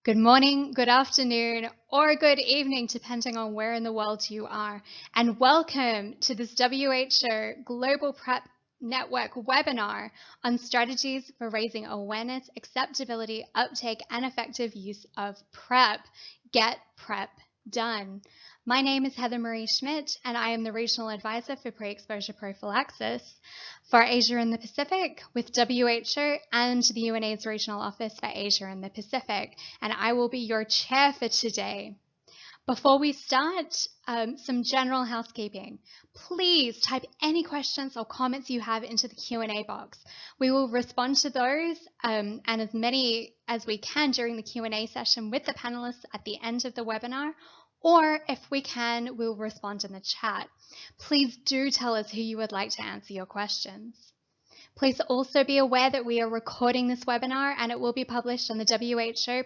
Good morning, good afternoon, or good evening, depending on where in the world you are. And welcome to this WHO Global PrEP Network webinar on strategies for raising awareness, acceptability, uptake, and effective use of PrEP. Get PrEP done. My name is Heather Marie Schmidt, and I am the Regional Advisor for Pre-Exposure Prophylaxis for Asia and the Pacific with WHO and the UNAIDS Regional Office for Asia and the Pacific, and I will be your chair for today. Before we start, some general housekeeping. Please type any questions or comments you have into the Q&A box. We will respond to those and as many as we can during the Q&A session with the panelists at the end of the webinar, or if we can, we'll respond in the chat. Please do tell us who you would like to answer your questions. Please also be aware that we are recording this webinar and it will be published on the WHO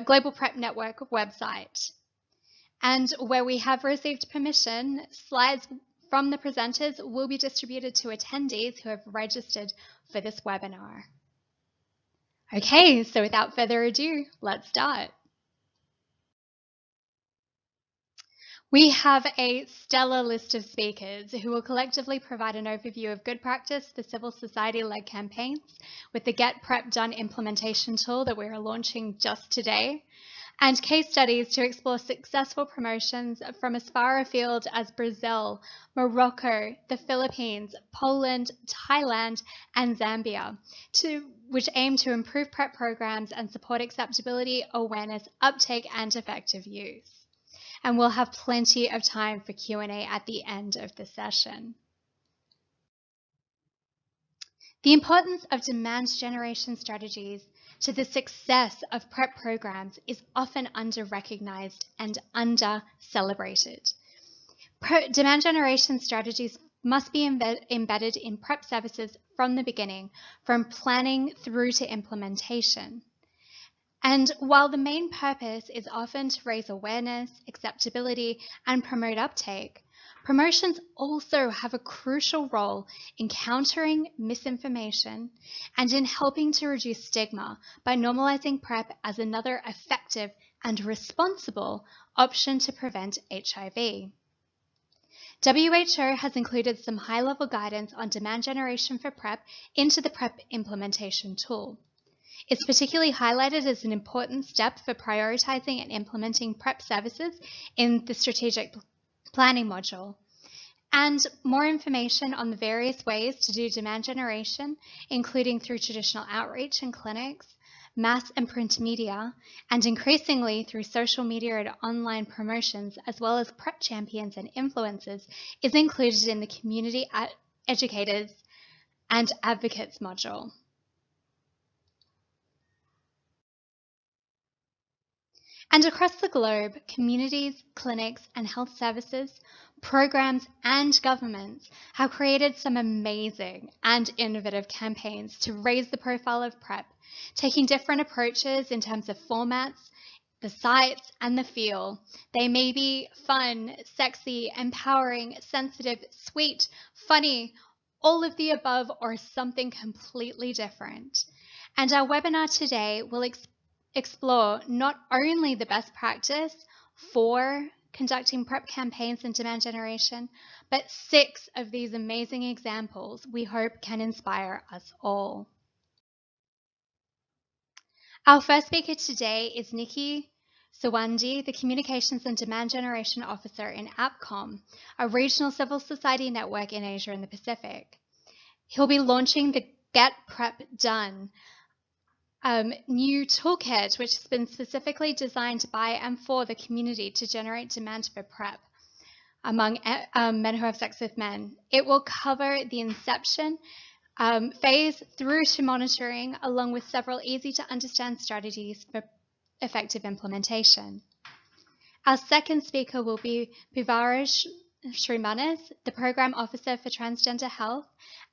Global PrEP Network website. And where we have received permission, slides from the presenters will be distributed to attendees who have registered for this webinar. Okay, so without further ado, let's start. We have a stellar list of speakers who will collectively provide an overview of good practice for civil society-led campaigns with the Get PrEP Done implementation tool that we're launching just today, and case studies to explore successful promotions from as far afield as Brazil, Morocco, the Philippines, Poland, Thailand, and Zambia, which aim to improve PrEP programs and support acceptability, awareness, uptake, and effective use. And we'll have plenty of time for Q&A at the end of the session. The importance of demand generation strategies to the success of PrEP programs is often under-recognized and under-celebrated. Demand generation strategies must be embedded in PrEP services from the beginning, from planning through to implementation. And while the main purpose is often to raise awareness, acceptability, and promote uptake, promotions also have a crucial role in countering misinformation and in helping to reduce stigma by normalizing PrEP as another effective and responsible option to prevent HIV. WHO has included some high-level guidance on demand generation for PrEP into the PrEP implementation tool. It's particularly highlighted as an important step for prioritizing and implementing PrEP services in the strategic planning module. And more information on the various ways to do demand generation, including through traditional outreach and clinics, mass and print media, and increasingly through social media and online promotions, as well as PrEP champions and influencers, is included in the Community Educators and Advocates module. And across the globe, communities, clinics, and health services, programs, and governments have created some amazing and innovative campaigns to raise the profile of PrEP, taking different approaches in terms of formats, the sites, and the feel. They may be fun, sexy, empowering, sensitive, sweet, funny, all of the above, or something completely different. And our webinar today will explore not only the best practice for conducting PrEP campaigns and demand generation, but 6 of these amazing examples we hope can inspire us all. Our first speaker today is Nikki Sawandi, the Communications and Demand Generation Officer in APCOM, a regional civil society network in Asia and the Pacific. He'll be launching the Get PrEP Done new toolkit, which has been specifically designed by and for the community to generate demand for PrEP among men who have sex with men. It will cover the inception phase through to monitoring, along with several easy to understand strategies for effective implementation. Our second speaker will be Bhuvaresh Srimanas, the Program Officer for Transgender Health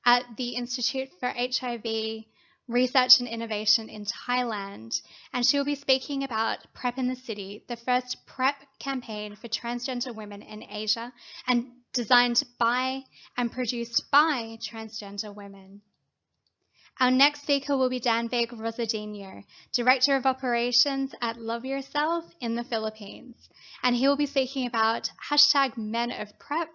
at the Institute for HIV Research and Innovation in Thailand, and she'll be speaking about PrEP in the City, the first PrEP campaign for transgender women in Asia, and designed by and produced by transgender women. Our next speaker will be Danvig Rosadinho, Director of Operations at Love Yourself in the Philippines. And he will be speaking about hashtag Men of PrEP,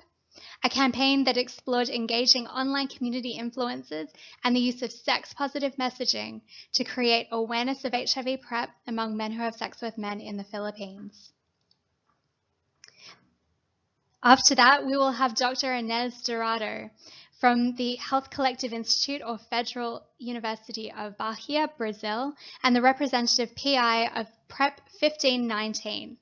a campaign that explored engaging online community influencers and the use of sex-positive messaging to create awareness of HIV PrEP among men who have sex with men in the Philippines. After that, we will have Dr. Inez Dorado from the Health Collective Institute or Federal University of Bahia, Brazil, and the representative PI of PrEP 1519.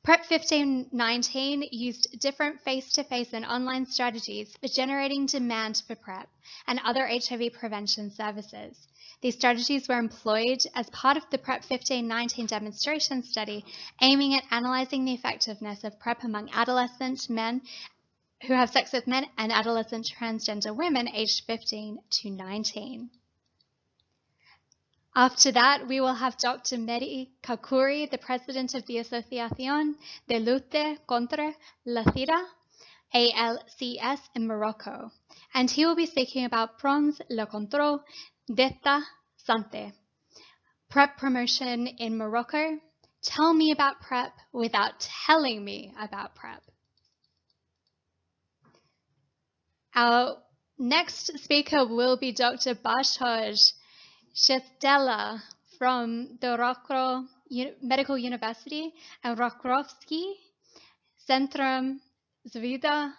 PrEP 1519 used different face-to-face and online strategies for generating demand for PrEP and other HIV prevention services. These strategies were employed as part of the PrEP 1519 demonstration study, aiming at analyzing the effectiveness of PrEP among adolescent men who have sex with men and adolescent transgender women aged 15 to 19. After that, we will have Dr. Mary Kakuri, the president of the Asociación de Lutte contra la SIDA, ALCS, in Morocco. And he will be speaking about Prom's le contrôle d'état santé, PrEP promotion in Morocco. Tell me about PrEP without telling me about PrEP. Our next speaker will be Dr. Bashoj Shetela from the Rockro Medical University and Rokrowski Centrum Zdrowia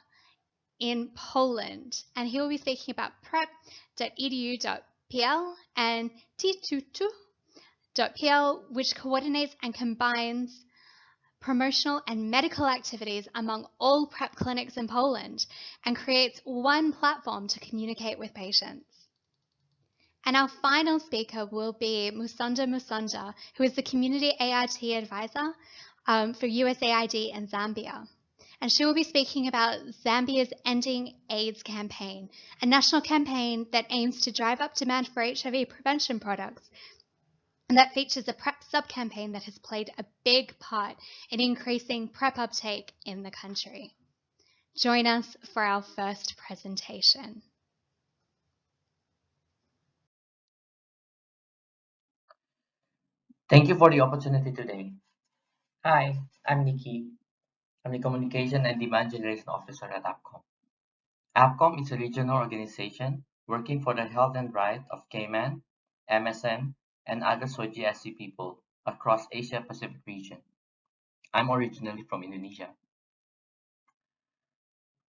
in Poland. And he will be speaking about prep.edu.pl and t22.pl, which coordinates and combines promotional and medical activities among all PrEP clinics in Poland and creates one platform to communicate with patients. And our final speaker will be Musanda Musanda, who is the Community ART Advisor for USAID in Zambia. And she will be speaking about Zambia's Ending AIDS campaign, a national campaign that aims to drive up demand for HIV prevention products, and that features a PrEP sub-campaign that has played a big part in increasing PrEP uptake in the country. Join us for our first presentation. Thank you for the opportunity today. Hi, I'm Nikki. I'm the Communication and Demand Generation Officer at APCOM. APCOM is a regional organization working for the health and right of Cayman, MSM, and other SOGSC people across Asia Pacific region. I'm originally from Indonesia.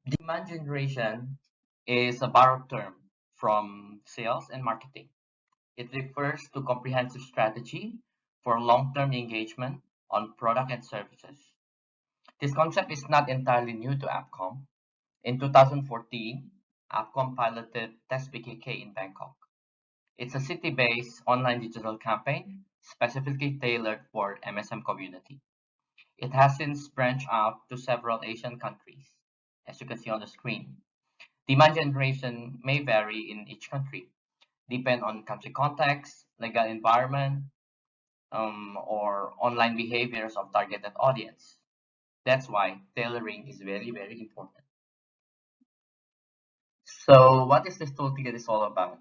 Demand generation is a borrowed term from sales and marketing. It refers to comprehensive strategy for long-term engagement on product and services. This concept is not entirely new to APCOM. In 2014, APCOM piloted Test PKK in Bangkok. It's a city-based online digital campaign specifically tailored for MSM community. It has since branched out to several Asian countries, as you can see on the screen. Demand generation may vary in each country, depend on country context, legal environment, or online behaviors of targeted audience. That's why tailoring is very, very important. So what is this toolkit is all about?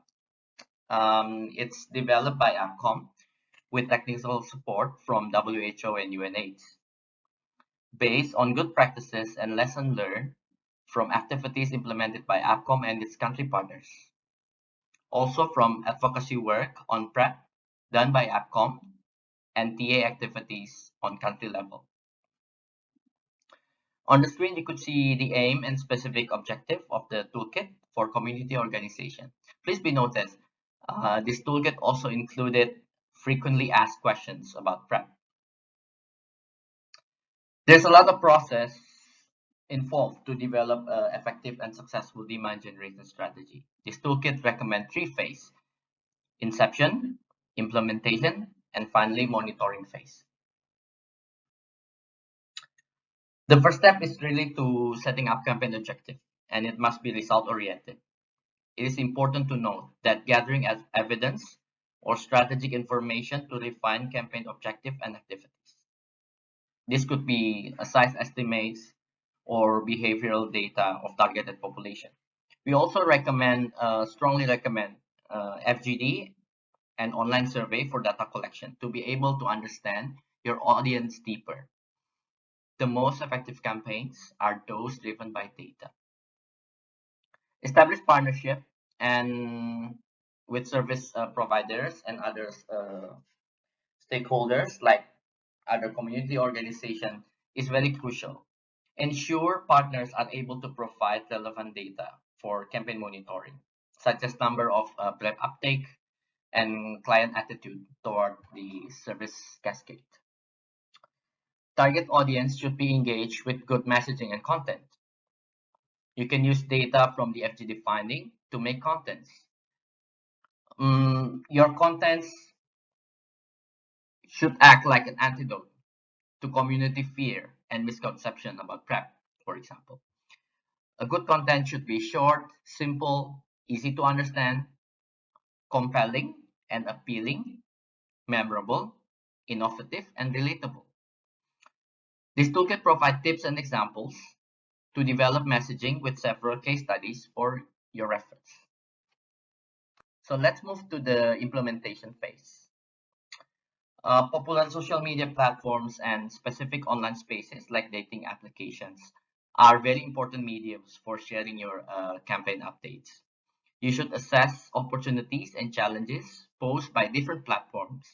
It's developed by APCOM with technical support from WHO and UNAIDS, based on good practices and lessons learned from activities implemented by APCOM and its country partners. Also from advocacy work on PrEP done by APCOM and TA activities on country level. On the screen, you could see the aim and specific objective of the toolkit for community organization. Please be noted, this toolkit also included frequently asked questions about PrEP. There's a lot of process involved to develop an effective and successful demand generation strategy. This toolkit recommends three phases: inception, implementation, and finally monitoring phase. The first step is really to setting up campaign objective, and it must be result oriented. It is important to note that gathering as evidence or strategic information to refine campaign objective and activities. This could be a size estimates or behavioral data of targeted population. We also strongly recommend FGD, and online survey for data collection to be able to understand your audience deeper. The most effective campaigns are those driven by data. Establish partnership and with service providers and other stakeholders like other community organization is very crucial. Ensure partners are able to provide relevant data for campaign monitoring, such as number of PrEP uptake and client attitude toward the service cascade. Target audience should be engaged with good messaging and content. You can use data from the FGD finding to make contents. Your contents should act like an antidote to community fear and misconception about PrEP, for example. A good content should be short, simple, easy to understand, compelling and appealing, memorable, innovative, and relatable. This toolkit provides tips and examples to develop messaging with several case studies for your reference. So let's move to the implementation phase. Popular social media platforms and specific online spaces like dating applications are very important mediums for sharing your campaign updates. You should assess opportunities and challenges posed by different platforms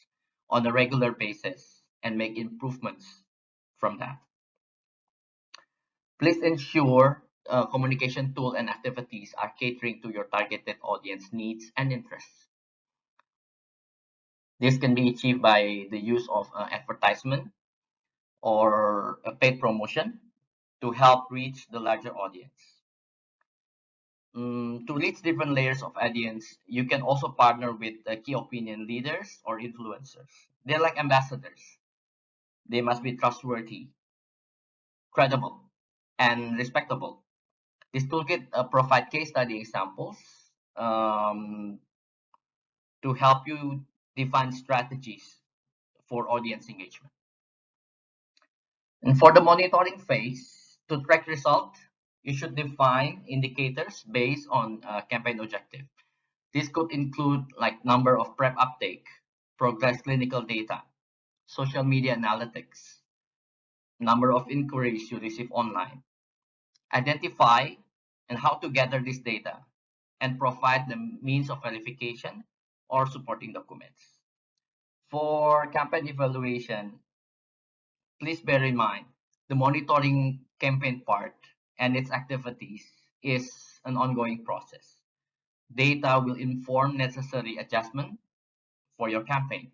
on a regular basis and make improvements from that. Please ensure communication tool and activities are catering to your targeted audience needs and interests. This can be achieved by the use of advertisement or a paid promotion to help reach the larger audience. To reach different layers of audience, you can also partner with key opinion leaders or influencers. They're like ambassadors. They must be trustworthy, credible, and respectable. This toolkit provides case study examples um, to help you define strategies for audience engagement. And for the monitoring phase, to track result, you should define indicators based on campaign objective. This could include like number of PrEP uptake, progress clinical data, social media analytics, number of inquiries you receive online. Identify and how to gather this data and provide the means of verification or supporting documents. For campaign evaluation, please bear in mind the monitoring campaign part and its activities is an ongoing process. Data will inform necessary adjustment for your campaign.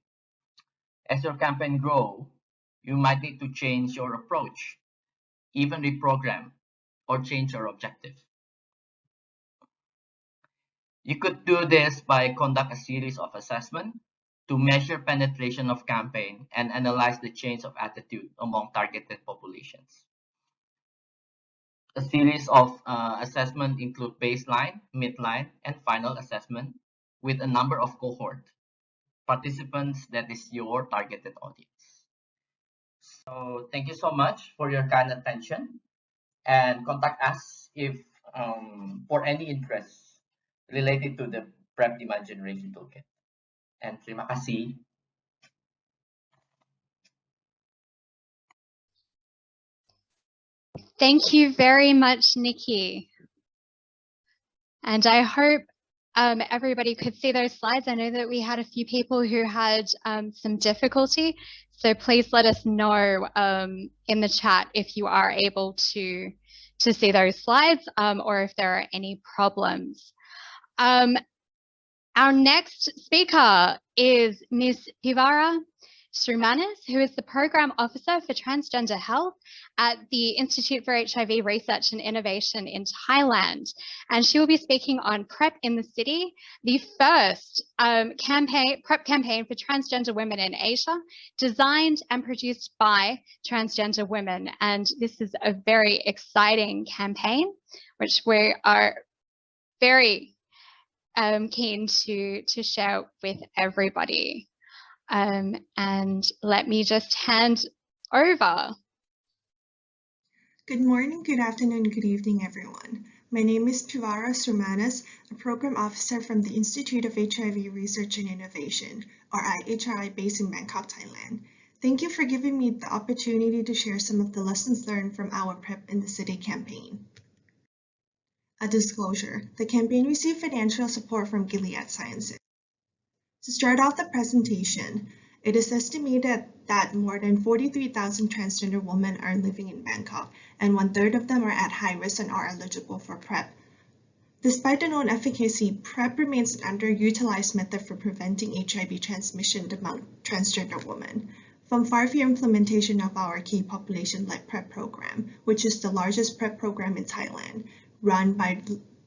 As your campaign grows, you might need to change your approach, even reprogram or change your objective. You could do this by conduct a series of assessment to measure penetration of campaign and analyze the change of attitude among targeted populations. A series of assessment include baseline, midline, and final assessment with a number of cohort participants that is your targeted audience. So thank you so much for your kind attention and contact us if for any interest related to the PrEP demand generation toolkit. And terima kasih. Thank you very much, Nikki. And I hope everybody could see those slides. I know that we had a few people who had some difficulty. So please let us know in the chat if you are able to see those slides or if there are any problems. Our next speaker is Ms. Pivara Srimanis, who is the Program Officer for Transgender Health at the Institute for HIV Research and Innovation in Thailand. And she will be speaking on PrEP in the City, the first PrEP campaign for transgender women in Asia, designed and produced by transgender women. And this is a very exciting campaign, which we are very keen to share with everybody. And let me just hand over. Good morning, good afternoon, good evening, everyone. My name is Pivara Surmanas, a program officer from the Institute of HIV Research and Innovation, or IHRI, based in Bangkok, Thailand. Thank you for giving me the opportunity to share some of the lessons learned from our PrEP in the City campaign. A disclosure: the campaign received financial support from Gilead Sciences. To start off the presentation, it is estimated that more than 43,000 transgender women are living in Bangkok, and 1/3 of them are at high risk and are eligible for PrEP. Despite the known efficacy, PrEP remains an underutilized method for preventing HIV transmission among transgender women. From far-fewer implementation of our key population-led PrEP program, which is the largest PrEP program in Thailand, run by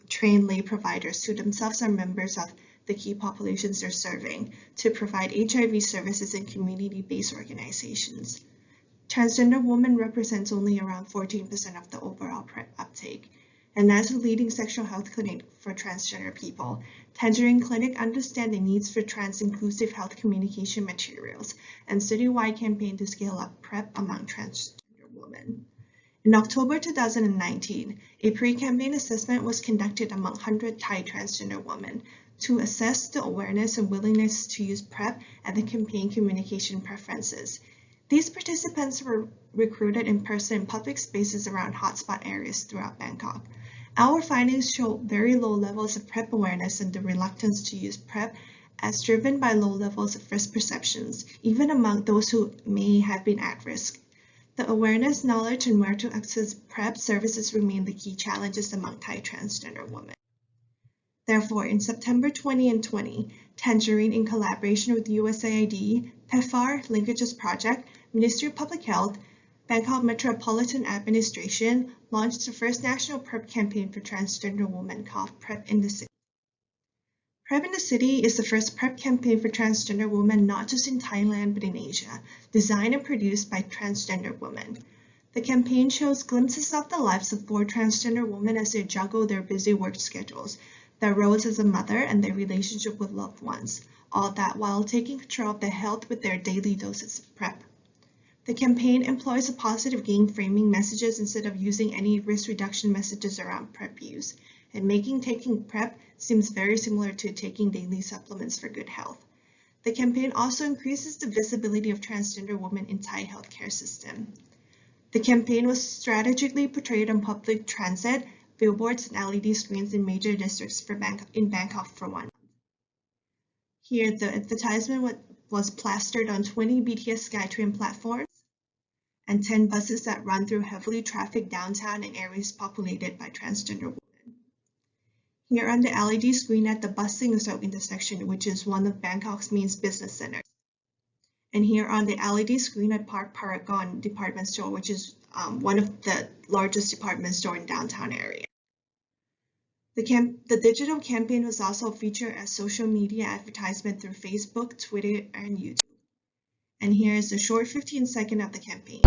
trained lay providers who themselves are members of the key populations they're serving, to provide HIV services in community-based organizations. Transgender women represents only around 14% of the overall PrEP uptake. And as a leading sexual health clinic for transgender people, Tangerine Clinic understands the needs for trans-inclusive health communication materials and citywide campaign to scale up PrEP among transgender women. In October 2019, a pre-campaign assessment was conducted among 100 Thai transgender women to assess the awareness and willingness to use PrEP and the campaign communication preferences. These participants were recruited in person in public spaces around hotspot areas throughout Bangkok. Our findings show very low levels of PrEP awareness and the reluctance to use PrEP as driven by low levels of risk perceptions, even among those who may have been at risk. The awareness, knowledge, and where to access PrEP services remain the key challenges among Thai transgender women. Therefore, in September 2020, Tangerine, in collaboration with USAID, PEPFAR, Linkages Project, Ministry of Public Health, Bangkok Metropolitan Administration, launched the first national PrEP campaign for transgender women called PrEP in the City. PrEP in the City is the first PrEP campaign for transgender women not just in Thailand but in Asia, designed and produced by transgender women. The campaign shows glimpses of the lives of 4 transgender women as they juggle their busy work schedules, their roles as a mother, and their relationship with loved ones, all that while taking control of their health with their daily doses of PrEP. The campaign employs a positive gain framing messages instead of using any risk reduction messages around PrEP use, and making taking PrEP seems very similar to taking daily supplements for good health. The campaign also increases the visibility of transgender women in Thai healthcare system. The campaign was strategically portrayed on public transit, billboards, and LED screens in major districts in Bangkok for 1 month. Here, the advertisement was plastered on 20 BTS SkyTrain platforms and 10 buses that run through heavily trafficked downtown and areas populated by transgender women. Here on the LED screen at the bus Singosop intersection, which is one of Bangkok's main business centers. And here on the LED screen at Park Paragon department store, which is one of the largest department store in downtown area. The digital campaign was also featured as social media advertisement through Facebook, Twitter, and YouTube. And here is a short 15-second of the campaign.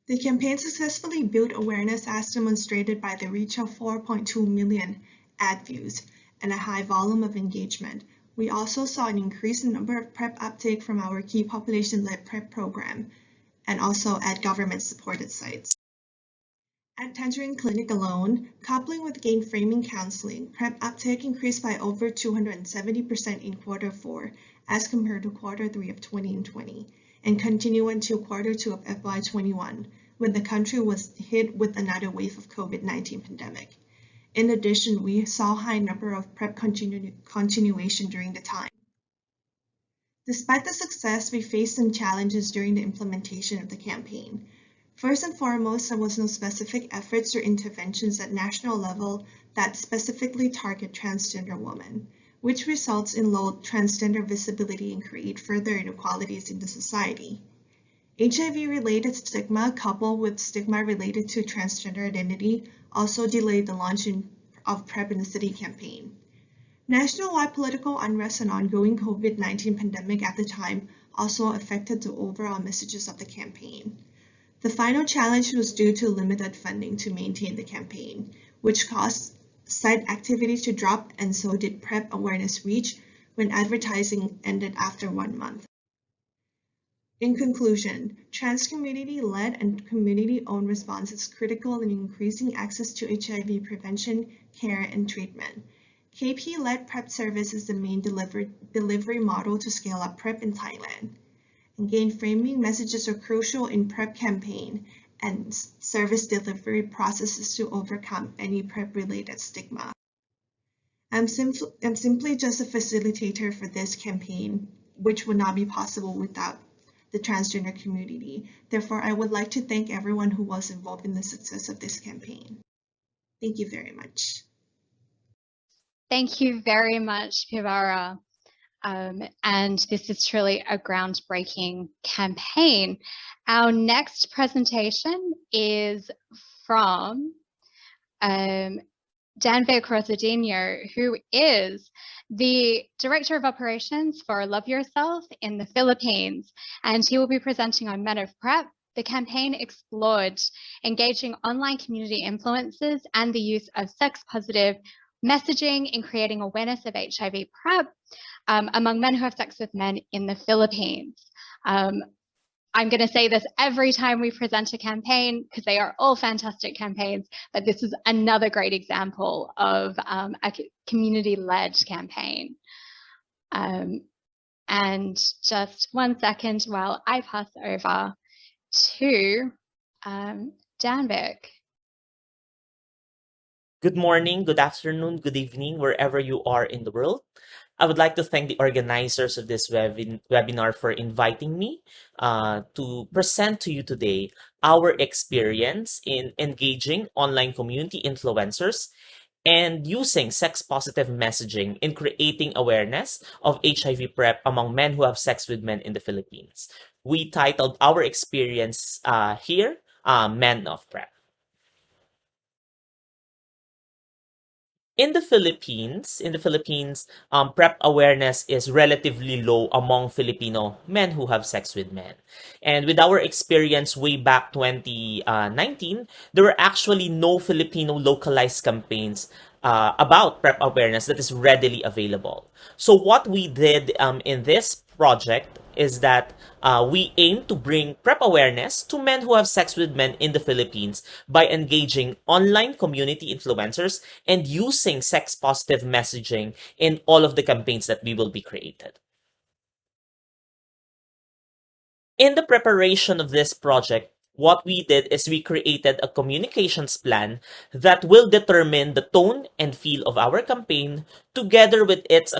The campaign successfully built awareness as demonstrated by the reach of 4.2 million ad views and a high volume of engagement. We also saw an increase in number of PrEP uptake from our key population-led PrEP program and also at government-supported sites. At Tangerine Clinic alone, coupling with gain framing counseling, PrEP uptake increased by over 270% in Q4 as compared to Q3 of 2020, and continue until Q2 of FY21, when the country was hit with another wave of COVID-19 pandemic. In addition, we saw a high number of PrEP continuation during the time. Despite the success, we faced some challenges during the implementation of the campaign. First and foremost, there was no specific efforts or interventions at national level that specifically target transgender women, which results in low transgender visibility and create further inequalities in the society. HIV-related stigma coupled with stigma related to transgender identity also delayed the launch of PrEP in the City campaign. Nationwide political unrest and ongoing COVID-19 pandemic at the time also affected the overall messages of the campaign. The final challenge was due to limited funding to maintain the campaign, which caused site activity to drop, and so did PrEP awareness reach when advertising ended after 1 month. In conclusion, trans community-led and community-owned response is critical in increasing access to HIV prevention, care, and treatment. KP-led PrEP service is the main delivery model to scale up PrEP in Thailand. Again, framing messages are crucial in PrEP campaign and service delivery processes to overcome any PrEP-related stigma. I'm simply just a facilitator for this campaign, which would not be possible without the transgender community. Therefore, I would like to thank everyone who was involved in the success of this campaign. Thank you very much. Thank you very much, Pivara. And this is truly a groundbreaking campaign. Our next presentation is from Danvir Crotadinho, who is the Director of Operations for Love Yourself in the Philippines, and he will be presenting on Men of PrEP. The campaign explored engaging online community influencers and the use of sex-positive messaging in creating awareness of HIV PrEP among men who have sex with men in the Philippines. I'm going to say this every time we present a campaign because they are all fantastic campaigns, but this is another great example of a community-led campaign. And just 1 second while I pass over to Danvik. Good morning, good afternoon, good evening, wherever you are in the world. I would like to thank the organizers of this webinar for inviting me to present to you today our experience in engaging online community influencers and using sex-positive messaging in creating awareness of HIV PrEP among men who have sex with men in the Philippines. We titled our experience here, Men of PrEP. In the Philippines, PrEP awareness is relatively low among Filipino men who have sex with men. And with our experience way back 2019, there were actually no Filipino localized campaigns about PrEP awareness that is readily available. So what we did in this project is that we aim to bring PrEP awareness to men who have sex with men in the Philippines by engaging online community influencers and using sex-positive messaging in all of the campaigns that we will be created. In the preparation of this project, what we did is we created a communications plan that will determine the tone and feel of our campaign together with its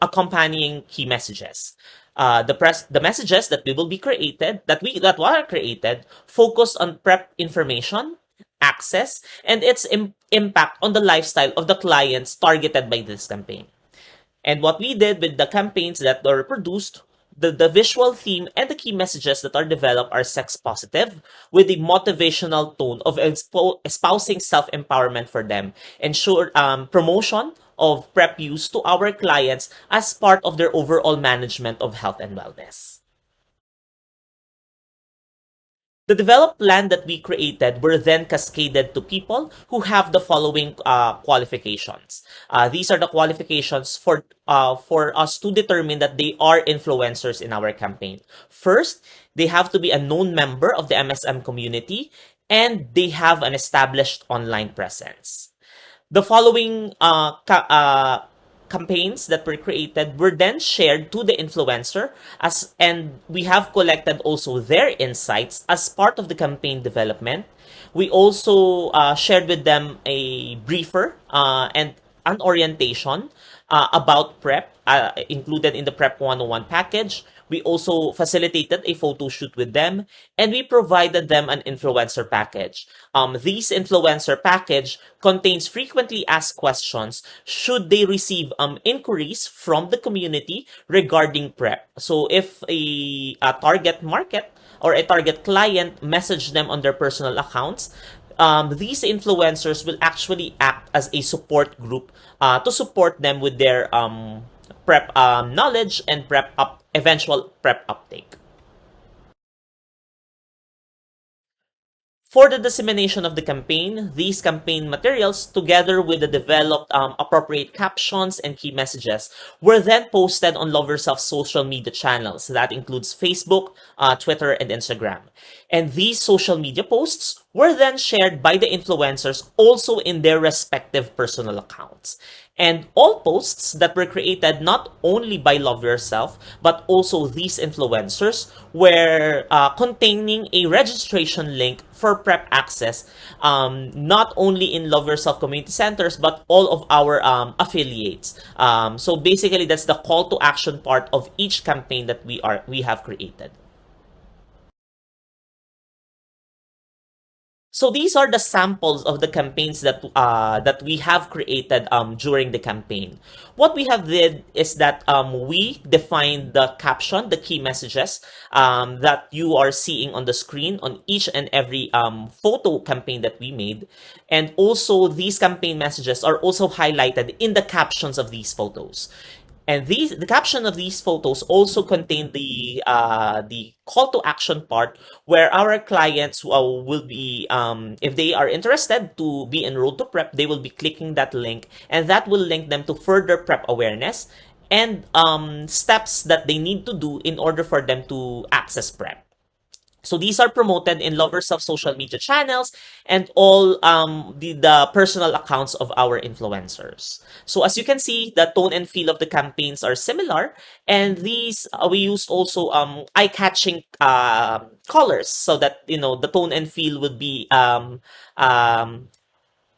accompanying key messages. The messages that we will be created, that were created, focus on PrEP information, access, and its impact on the lifestyle of the clients targeted by this campaign. And what we did with the campaigns that were produced, the visual theme and the key messages that are developed are sex positive with the motivational tone of espousing self-empowerment for them, ensure promotion of PrEP use to our clients as part of their overall management of health and wellness. The developed plan that we created were then cascaded to people who have the following qualifications. These are the qualifications for us to determine that they are influencers in our campaign. First, they have to be a known member of the MSM community and they have an established online presence. The following campaigns that were created were then shared to the influencer and we have collected also their insights as part of the campaign development. We also shared with them a briefer and an orientation about PrEP included in the PrEP 101 package. We also facilitated a photo shoot with them, and we provided them an influencer package. This influencer package contains frequently asked questions should they receive inquiries from the community regarding PrEP. So if a target market or a target client message them on their personal accounts, these influencers will actually act as a support group to support them with their PrEP knowledge and eventual PrEP uptake. For the dissemination of the campaign, these campaign materials, together with the developed appropriate captions and key messages, were then posted on Love Yourself's social media channels. That includes Facebook, Twitter, and Instagram. And these social media posts were then shared by the influencers also in their respective personal accounts. And all posts that were created not only by Love Yourself, but also these influencers were containing a registration link for PrEP access, not only in Love Yourself community centers, but all of our affiliates. So basically, that's the call to action part of each campaign that we have created. So these are the samples of the campaigns that we have created during the campaign. What we have did is that we defined the caption, the key messages that you are seeing on the screen on each and every photo campaign that we made, and also these campaign messages are also highlighted in the captions of these photos. And the caption of these photos also contain the call to action part, where our clients will be, if they are interested to be enrolled to PrEP, they will be clicking that link, and that will link them to further PrEP awareness and steps that they need to do in order for them to access PrEP. So these are promoted in Love Yourself social media channels and all the personal accounts of our influencers. So as you can see, the tone and feel of the campaigns are similar, and these we used also eye-catching colors so that the tone and feel would be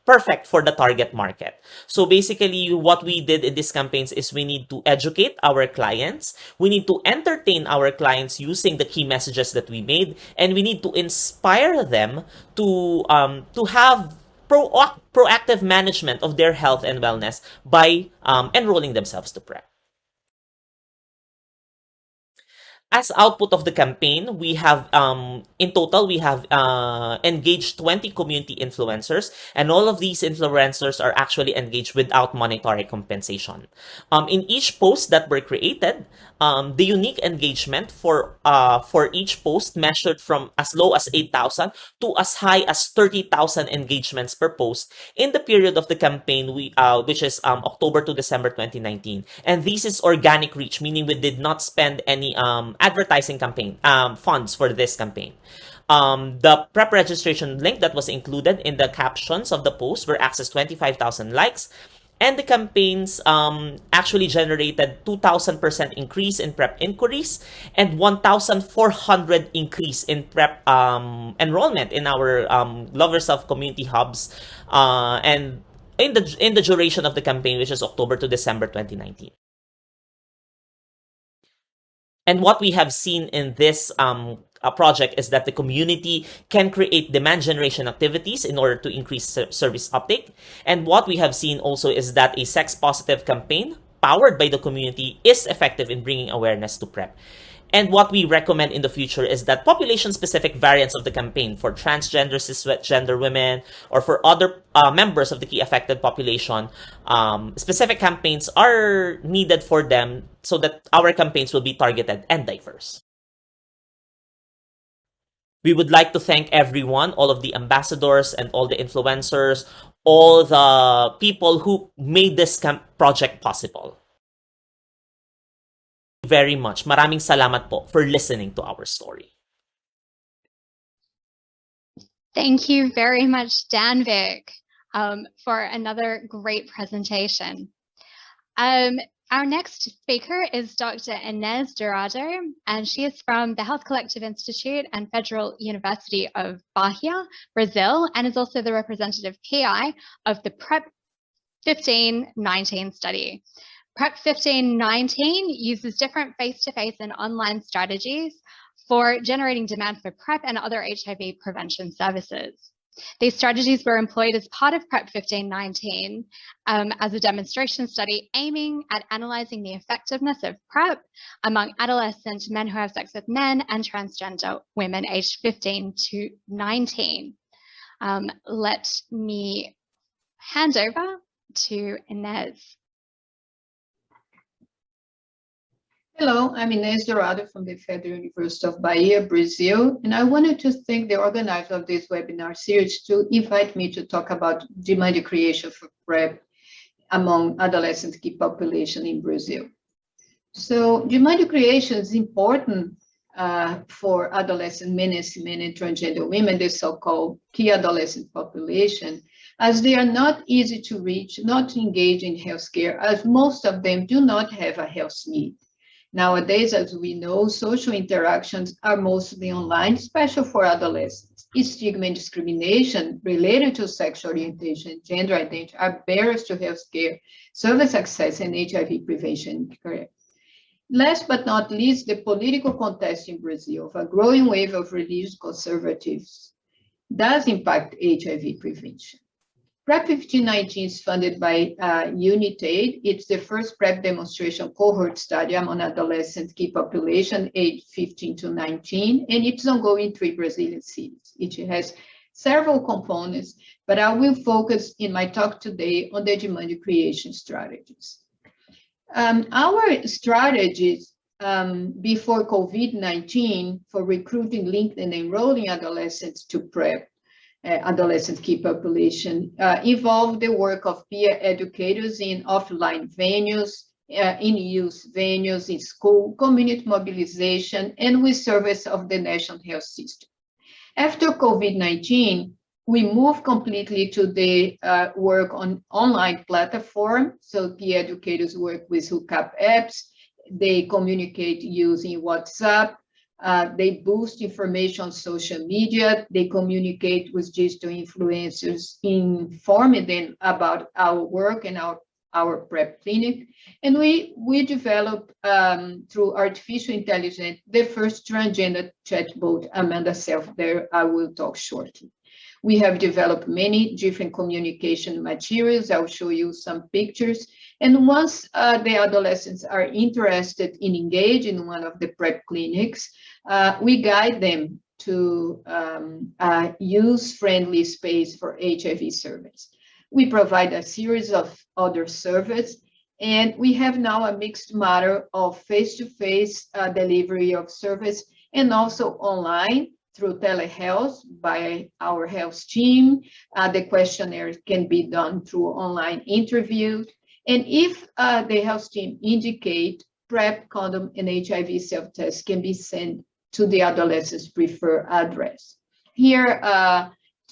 perfect for the target market. So basically, what we did in these campaigns is we need to educate our clients, we need to entertain our clients using the key messages that we made, and we need to inspire them to have proactive management of their health and wellness by enrolling themselves to PrEP. As output of the campaign, we have in total we have engaged 20 community influencers, and all of these influencers are actually engaged without monetary compensation. In each post that were created, the unique engagement for each post measured from as low as 8,000 to as high as 30,000 engagements per post in the period of the campaign, which is October to December 2019. And this is organic reach, meaning we did not spend any advertising campaign funds for this campaign. The PrEP registration link that was included in the captions of the post were accessed 25,000 likes, and the campaigns actually generated 2,000% increase in PrEP inquiries and 1,400 increase in PrEP enrollment in our Love Yourself community hubs, and in the duration of the campaign, which is October to December 2019. And what we have seen in this project is that the community can create demand generation activities in order to increase service uptake. And what we have seen also is that a sex-positive campaign powered by the community is effective in bringing awareness to PrEP. And what we recommend in the future is that population-specific variants of the campaign for transgender, cisgender women, or for other members of the key affected population, specific campaigns are needed for them so that our campaigns will be targeted and diverse. We would like to thank everyone, all of the ambassadors and all the influencers, all the people who made this project possible. Very much. Maraming salamat po for listening to our story. Thank you very much, Danvik, for another great presentation. Our next speaker is Dr. Inez Dourado, and she is from the Health Collective Institute and Federal University of Bahia, Brazil, and is also the representative PI of the PrEP 1519 study. PrEP 1519 uses different face-to-face and online strategies for generating demand for PrEP and other HIV prevention services. These strategies were employed as part of PrEP 1519 as a demonstration study aiming at analyzing the effectiveness of PrEP among adolescent men who have sex with men and transgender women aged 15 to 19. Let me hand over to Inez. Hello, I'm Inês Dourado from the Federal University of Bahia, Brazil, and I wanted to thank the organizer of this webinar series to invite me to talk about demand creation for PrEP among adolescent key population in Brazil. So demand creation is important for adolescent men and transgender women, the so-called key adolescent population, as they are not easy to reach, not engage in healthcare, as most of them do not have a health need. Nowadays, as we know, social interactions are mostly online, especially for adolescents. Stigma and discrimination related to sexual orientation and gender identity are barriers to healthcare, service access, and HIV prevention care. Last but not least, the political context in Brazil of a growing wave of religious conservatives does impact HIV prevention. PrEP 1519 is funded by UNITAID. It's the first PrEP demonstration cohort study among adolescent key population aged 15 to 19, and it's ongoing in 3 Brazilian cities. It has several components, but I will focus in my talk today on the demand creation strategies. Our strategies before COVID-19 for recruiting, linking, and enrolling adolescents to PrEP, adolescent key population, involved the work of peer educators in offline venues, in youth venues, in school, community mobilization, and with service of the national health system. After COVID-19, we moved completely to the work on online platform. So peer educators work with hookup apps. They communicate using WhatsApp. They boost information on social media. They communicate with digital influencers, informing them about our work and our PrEP clinic. And we developed, through artificial intelligence, the first transgender chatbot, Amanda Self, there I will talk shortly. We have developed many different communication materials. I'll show you some pictures. And once the adolescents are interested in engaging in one of the PrEP clinics, we guide them to use-friendly space for HIV service. We provide a series of other services, and we have now a mixed model of face-to-face delivery of service and also online through telehealth by our health team. The questionnaire can be done through online interviews. And if the health team indicate, PrEP, condom, and HIV self-test can be sent to the adolescent's preferred address. Here,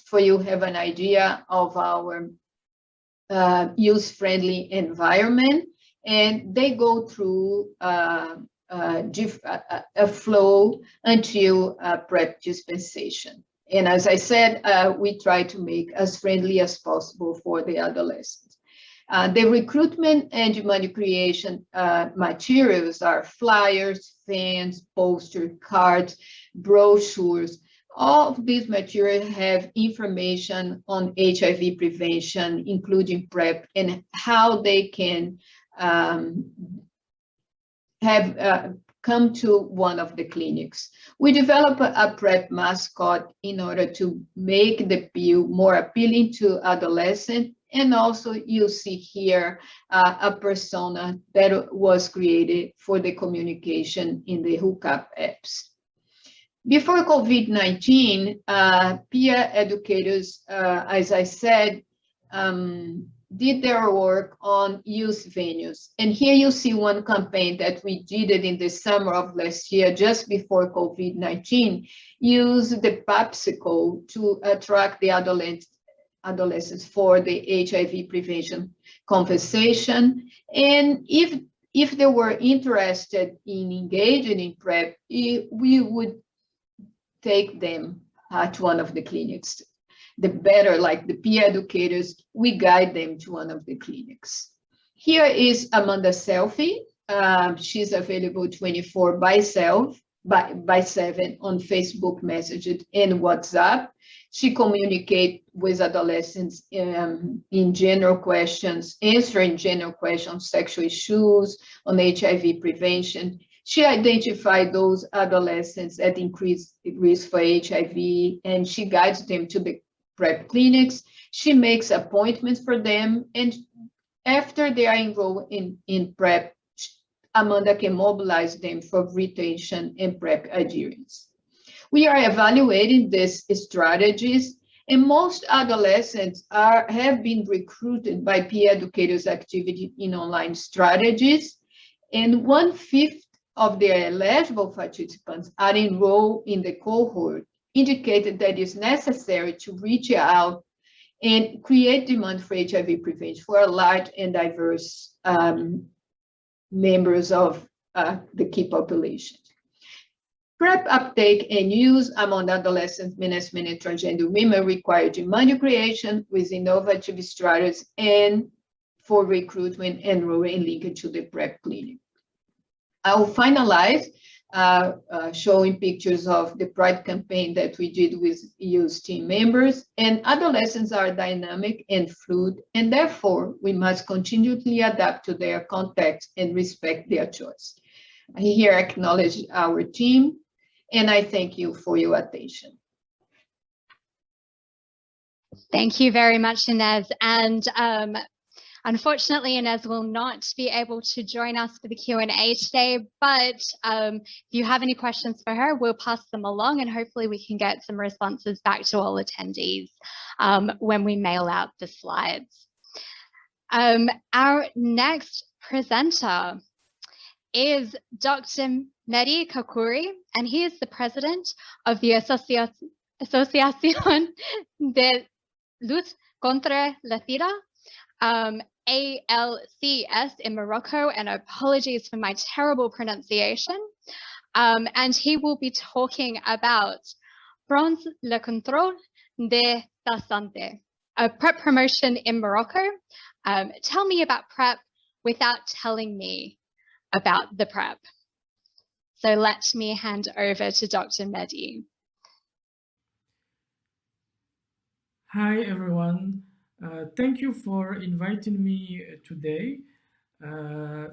for you have an idea of our user-friendly environment, and they go through a flow until PrEP dispensation. And as I said, we try to make as friendly as possible for the adolescents. The recruitment and demand creation materials are flyers, fans, posters, cards, brochures. All of these materials have information on HIV prevention, including PrEP, and how they can come to one of the clinics. We develop a PrEP mascot in order to make the pill more appealing to adolescents. And also you see here a persona that was created for the communication in the hookup apps. Before COVID-19, peer educators, as I said, did their work on youth venues. And here you see one campaign that we did it in the summer of last year, just before COVID-19, use the popsicle to attract the adolescents for the HIV prevention conversation. And if they were interested in engaging in PrEP, we would take them to one of the clinics. The better, like the peer educators, we guide them to one of the clinics. Here is Amanda Selfie. She's available 24 by 7 on Facebook Messenger and WhatsApp. She communicates with adolescents in general questions, answering general questions on sexual issues, on HIV prevention. She identified those adolescents at increased risk for HIV, and she guides them to the PrEP clinics. She makes appointments for them, and after they are enrolled in PrEP, Amanda can mobilize them for retention and PrEP adherence. We are evaluating these strategies, and most adolescents have been recruited by peer educators' activity in online strategies, and 1/5 of the eligible participants are enrolled in the cohort, indicated that it's necessary to reach out and create demand for HIV prevention for a large and diverse members of the key population. PrEP uptake and use among adolescents, men and transgender women require demand creation with innovative strategies and for recruitment, enrollment, and linkage to the PrEP clinic. I will finalize showing pictures of the Pride campaign that we did with youth team members. And adolescents are dynamic and fluid, and therefore we must continually adapt to their context and respect their choice. I here acknowledge our team, and I thank you for your attention. Thank you very much, Inez. And unfortunately, Inez will not be able to join us for the Q&A today, but if you have any questions for her, we'll pass them along, and hopefully we can get some responses back to all attendees when we mail out the slides. Our next presenter is Dr. Mehdi Kakuri, and he is the president of the Asociación de Lutte contra la SIDA, ALCS in Morocco, and apologies for my terrible pronunciation. And he will be talking about France le contrôle de la santé, a PrEP promotion in Morocco. Tell me about PrEP without telling me about the PrEP. So let me hand over to Dr. Mehdi. Hi, everyone. Thank you for inviting me today. I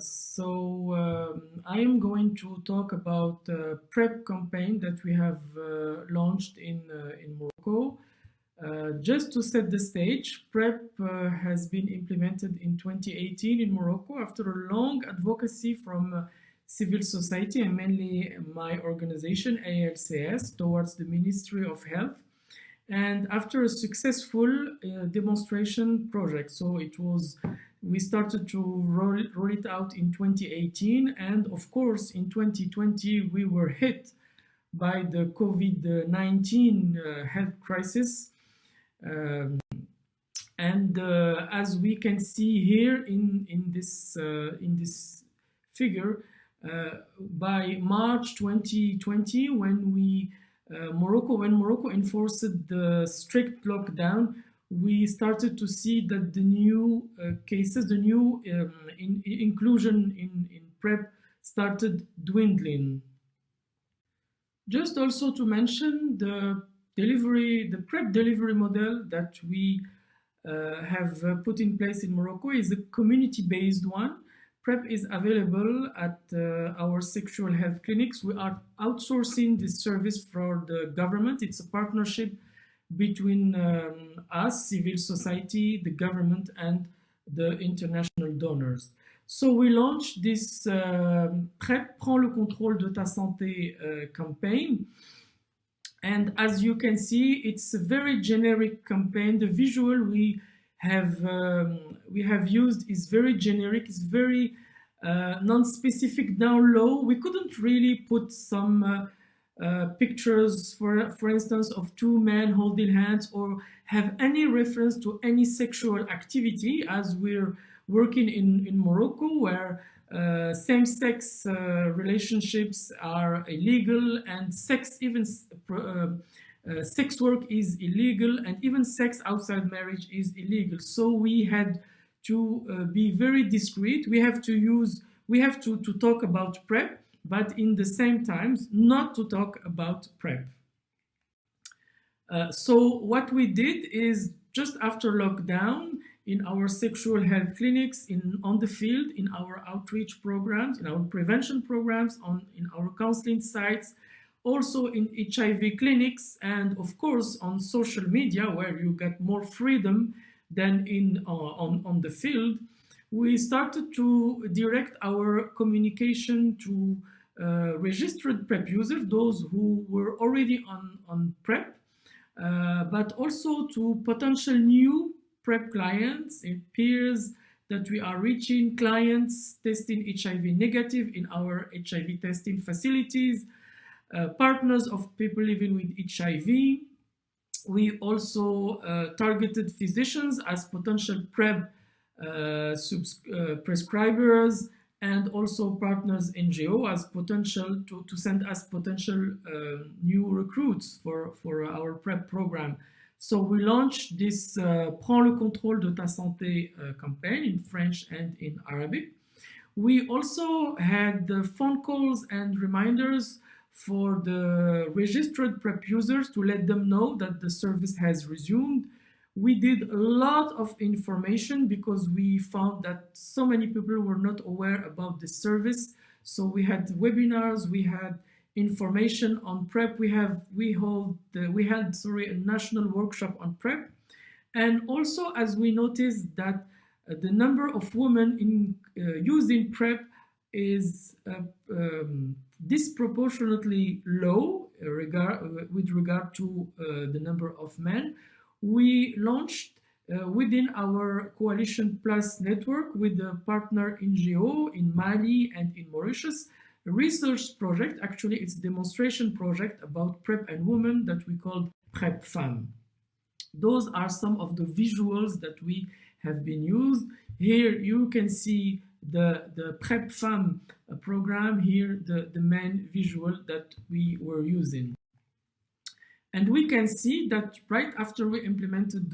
am going to talk about the PrEP campaign that we have launched in Morocco. Just to set the stage, PrEP has been implemented in 2018 in Morocco after a long advocacy from civil society and mainly my organization, ALCS, towards the Ministry of Health. And after a successful demonstration project, we started to roll it out in 2018, and of course in 2020 we were hit by the COVID-19 health crisis. As we can see here in this figure, by March 2020, when Morocco enforced the strict lockdown, we started to see that the new cases, the new inclusion in PrEP started dwindling. Just also to mention the PrEP delivery model that we have put in place in Morocco is a community-based one. PrEP is available at our sexual health clinics. We are outsourcing this service for the government. It's a partnership between us, civil society, the government, and the international donors. So we launched this PrEP, Prends le contrôle de ta santé campaign. And as you can see, it's a very generic campaign. The visual we have used is very generic. It's very non-specific down low. We couldn't really put some pictures, for instance, of two men holding hands or have any reference to any sexual activity, as we're working in Morocco, where same-sex relationships are illegal, and sex work is illegal, and even sex outside marriage is illegal. So we had to be very discreet. We have to talk about PrEP, but in the same times not to talk about PrEP. So what we did is, just after lockdown, in our sexual health clinics, on the field, in our outreach programs, in our prevention programs, in our counseling sites, also in HIV clinics, and of course on social media, where you get more freedom than on the field, we started to direct our communication to registered PrEP users, those who were already on PrEP, but also to potential new PrEP clients. It appears that we are reaching clients testing HIV negative in our HIV testing facilities, partners of people living with HIV. We also targeted physicians as potential PrEP prescribers, and also partners NGO as potential to send us potential new recruits for our PrEP program. So we launched this Prends le contrôle de ta santé campaign in French and in Arabic. We also had phone calls and reminders for the registered PrEP users to let them know that the service has resumed. We did a lot of information because we found that so many people were not aware about this service. So we had webinars, we had information on PrEP. We had a national workshop on PrEP. And also, as we noticed that the number of women using PrEP is disproportionately low with regard to the number of men, we launched within our Coalition Plus network with a partner NGO in Mali and in Mauritius, a research project. Actually, it's a demonstration project about PrEP and women that we called PrEP Femme. Those are some of the visuals that we have been used. Here you can see the PrEP Femme program, here the main visual that we were using. And we can see that right after we implemented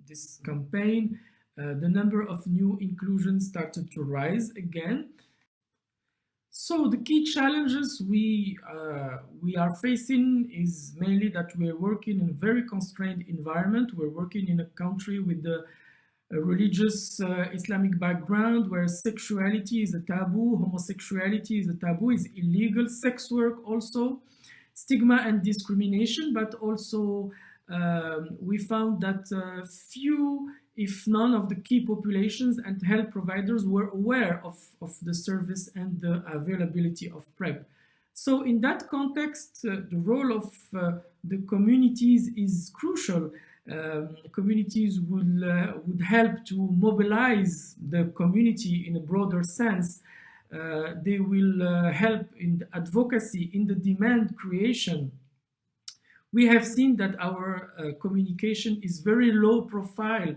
this campaign, the number of new inclusions started to rise again. So the key challenges we are facing is mainly that we're working in a very constrained environment. We're working in a country with a religious Islamic background where sexuality is a taboo, homosexuality is a taboo, is illegal, sex work also, stigma and discrimination, but also we found that few, if none, of the key populations and health providers were aware of the service and the availability of PrEP. So in that context, the role of the communities is crucial. Communities would help to mobilize the community in a broader sense. They will help in the advocacy, in the demand creation. We have seen that our communication is very low profile.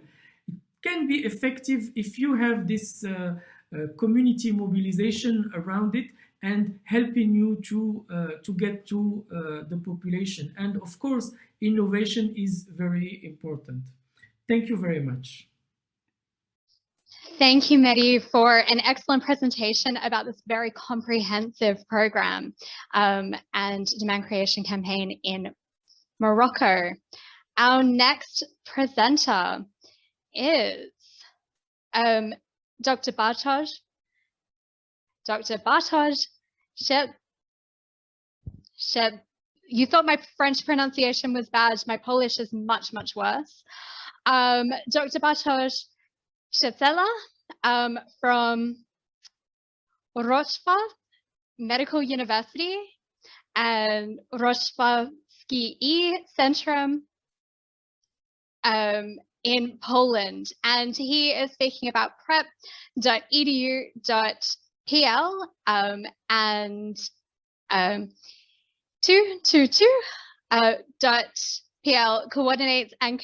It can be effective if you have this community mobilization around it and helping you to get to the population. And of course, innovation is very important. Thank you very much. Thank you, Mehdi, for an excellent presentation about this very comprehensive program and demand creation campaign in Morocco. Our next presenter is Dr. Bartosz. Dr. Bartosz you thought my French pronunciation was bad. My Polish is much, much worse. Dr. Bartosz Szecela from Wrocław Medical University and Wrocławskie Centrum in Poland. And he is speaking about prep.edu.pl and 222.pl coordinates and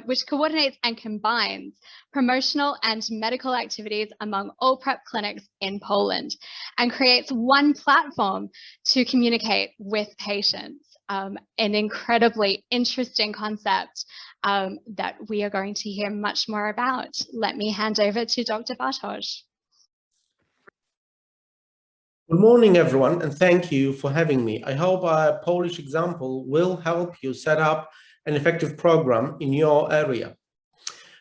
which coordinates and combines promotional and medical activities among all PrEP clinics in Poland and creates one platform to communicate with patients. An incredibly interesting concept that we are going to hear much more about. Let me hand over to Dr. Bartosz. Good morning, everyone, and thank you for having me. I hope our Polish example will help you set up an effective program in your area.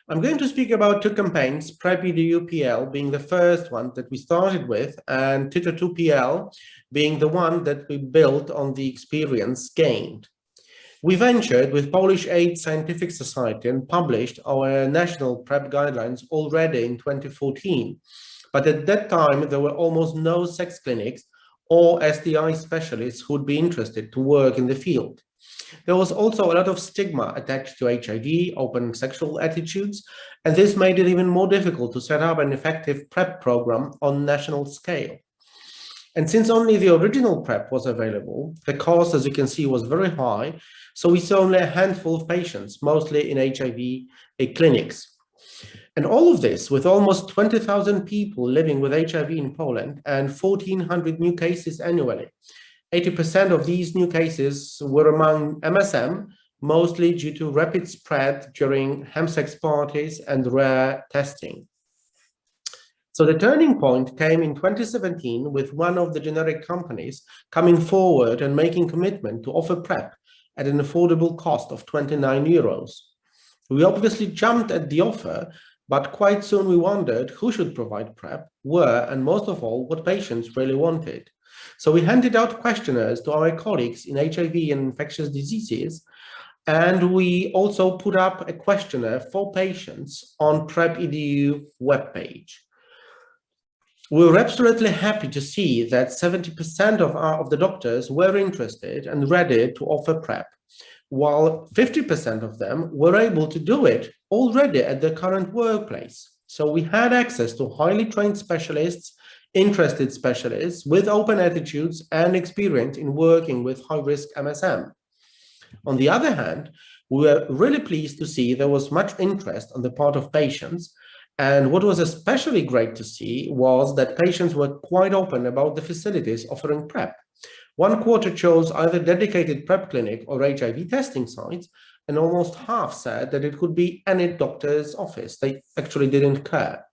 I'm going to speak about two campaigns, PrEP.edu.pl being the first one that we started with, and 222.pl being the one that we built on the experience gained. We ventured with Polish AIDS Scientific Society and published our national PrEP guidelines already in 2014. But at that time, there were almost no sex clinics or STI specialists who would be interested to work in the field. There was also a lot of stigma attached to HIV, open sexual attitudes, and this made it even more difficult to set up an effective PrEP program on national scale. And since only the original PrEP was available, the cost, as you can see, was very high, so we saw only a handful of patients, mostly in HIV clinics. And all of this with almost 20,000 people living with HIV in Poland and 1,400 new cases annually. 80% of these new cases were among MSM, mostly due to rapid spread during chemsex parties and rare testing. So the turning point came in 2017 with one of the generic companies coming forward and making commitment to offer PrEP at an affordable cost of 29 euros. We obviously jumped at the offer, but quite soon we wondered who should provide PrEP, where, and most of all, what patients really wanted. So we handed out questionnaires to our colleagues in HIV and infectious diseases, and we also put up a questionnaire for patients on PrEP EDU webpage. We were absolutely happy to see that 70% of the doctors were interested and ready to offer PrEP, while 50% of them were able to do it already at their current workplace. So we had access to highly trained specialists, interested specialists with open attitudes and experience in working with high-risk MSM. On the other hand, we were really pleased to see there was much interest on the part of patients. And what was especially great to see was that patients were quite open about the facilities offering PrEP. One quarter chose either dedicated PrEP clinic or HIV testing sites, and almost half said that it could be any doctor's office. They actually didn't care.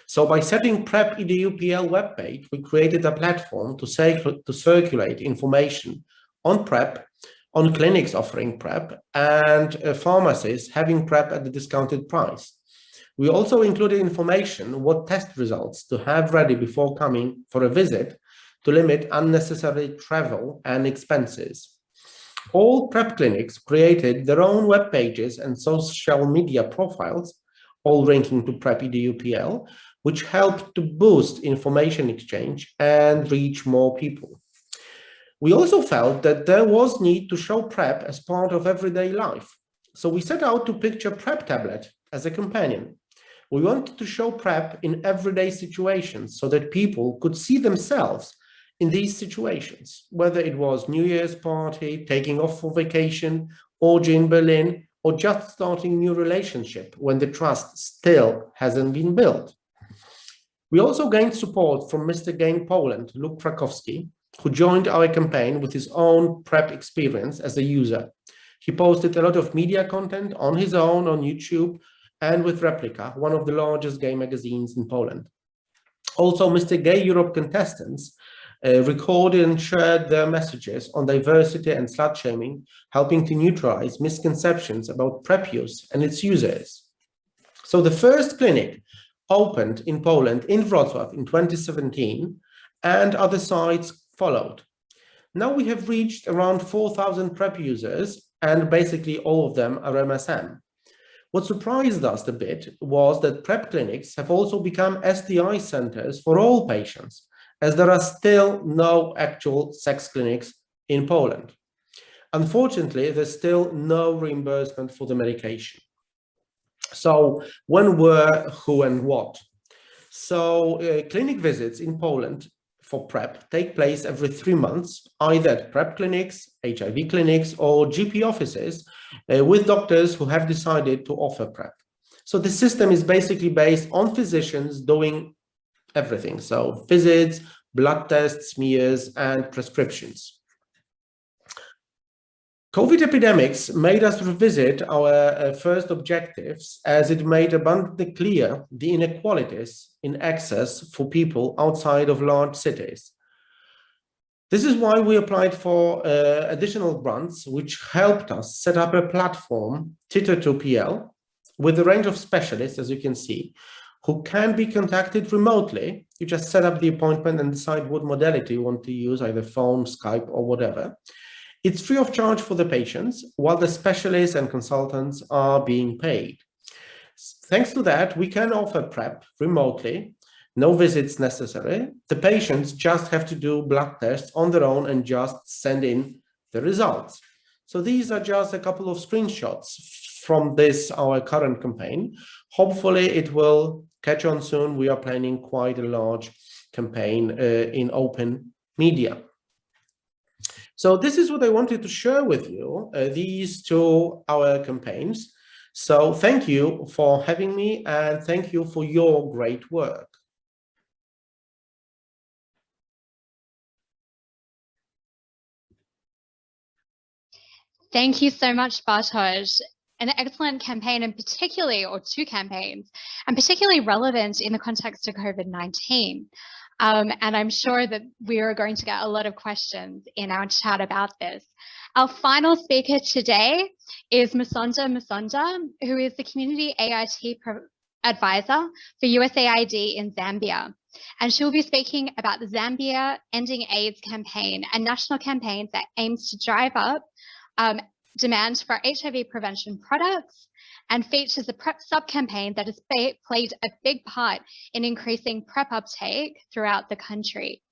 So by setting PrEP EDU PL webpage, we created a platform to circulate information on PrEP, on clinics offering PrEP, and pharmacies having PrEP at the discounted price. We also included information what test results to have ready before coming for a visit to limit unnecessary travel and expenses. All PrEP clinics created their own web pages and social media profiles, all linking to PrEP EDU PL, which helped to boost information exchange and reach more people. We also felt that there was need to show PrEP as part of everyday life. So we set out to picture PrEP tablet as a companion. We wanted to show PrEP in everyday situations so that people could see themselves in these situations, whether it was New Year's party, taking off for vacation, orgy in Berlin, or just starting a new relationship when the trust still hasn't been built. We also gained support from Mr. Gay in Poland, Luke Krakowski, who joined our campaign with his own PrEP experience as a user. He posted a lot of media content on his own on YouTube and with Replica, one of the largest gay magazines in Poland. Also, Mr. Gay Europe contestants recorded and shared their messages on diversity and slut shaming, helping to neutralize misconceptions about PrEP use and its users. So the first clinic opened in Poland in Wrocław in 2017, and other sites followed. Now we have reached around 4,000 PrEP users, and basically all of them are MSM. What surprised us a bit was that PrEP clinics have also become STI centers for all patients, as there are still no actual sex clinics in Poland. Unfortunately, there's still no reimbursement for the medication. So when, where, who, and what? So clinic visits in Poland for PrEP take place every 3 months, either at PrEP clinics, HIV clinics, or GP offices with doctors who have decided to offer PrEP. So the system is basically based on physicians doing everything. So visits, blood tests, smears, and prescriptions. COVID epidemics made us revisit our first objectives, as it made abundantly clear the inequalities in access for people outside of large cities. This is why we applied for additional grants, which helped us set up a platform, Titer2PL, with a range of specialists, as you can see, who can be contacted remotely. You just set up the appointment and decide what modality you want to use, either phone, Skype, or whatever. It's free of charge for the patients, while the specialists and consultants are being paid. Thanks to that, we can offer PrEP remotely, no visits necessary. The patients just have to do blood tests on their own and just send in the results. So these are just a couple of screenshots from our current campaign. Hopefully it will catch on soon. We are planning quite a large campaign in open media. So this is what I wanted to share with you, these two our campaigns. So thank you for having me, and thank you for your great work. Thank you so much, Bartosz. An excellent campaign, and particularly, or two campaigns, and particularly relevant in the context of COVID-19. And I'm sure that we are going to get a lot of questions in our chat about this. Our final speaker today is Musonda, who is the Community AIT Advisor for USAID in Zambia. And she'll be speaking about the Zambia Ending AIDS campaign, a national campaign that aims to drive up demand for HIV prevention products, and features a PrEP sub-campaign that has played a big part in increasing PrEP uptake throughout the country.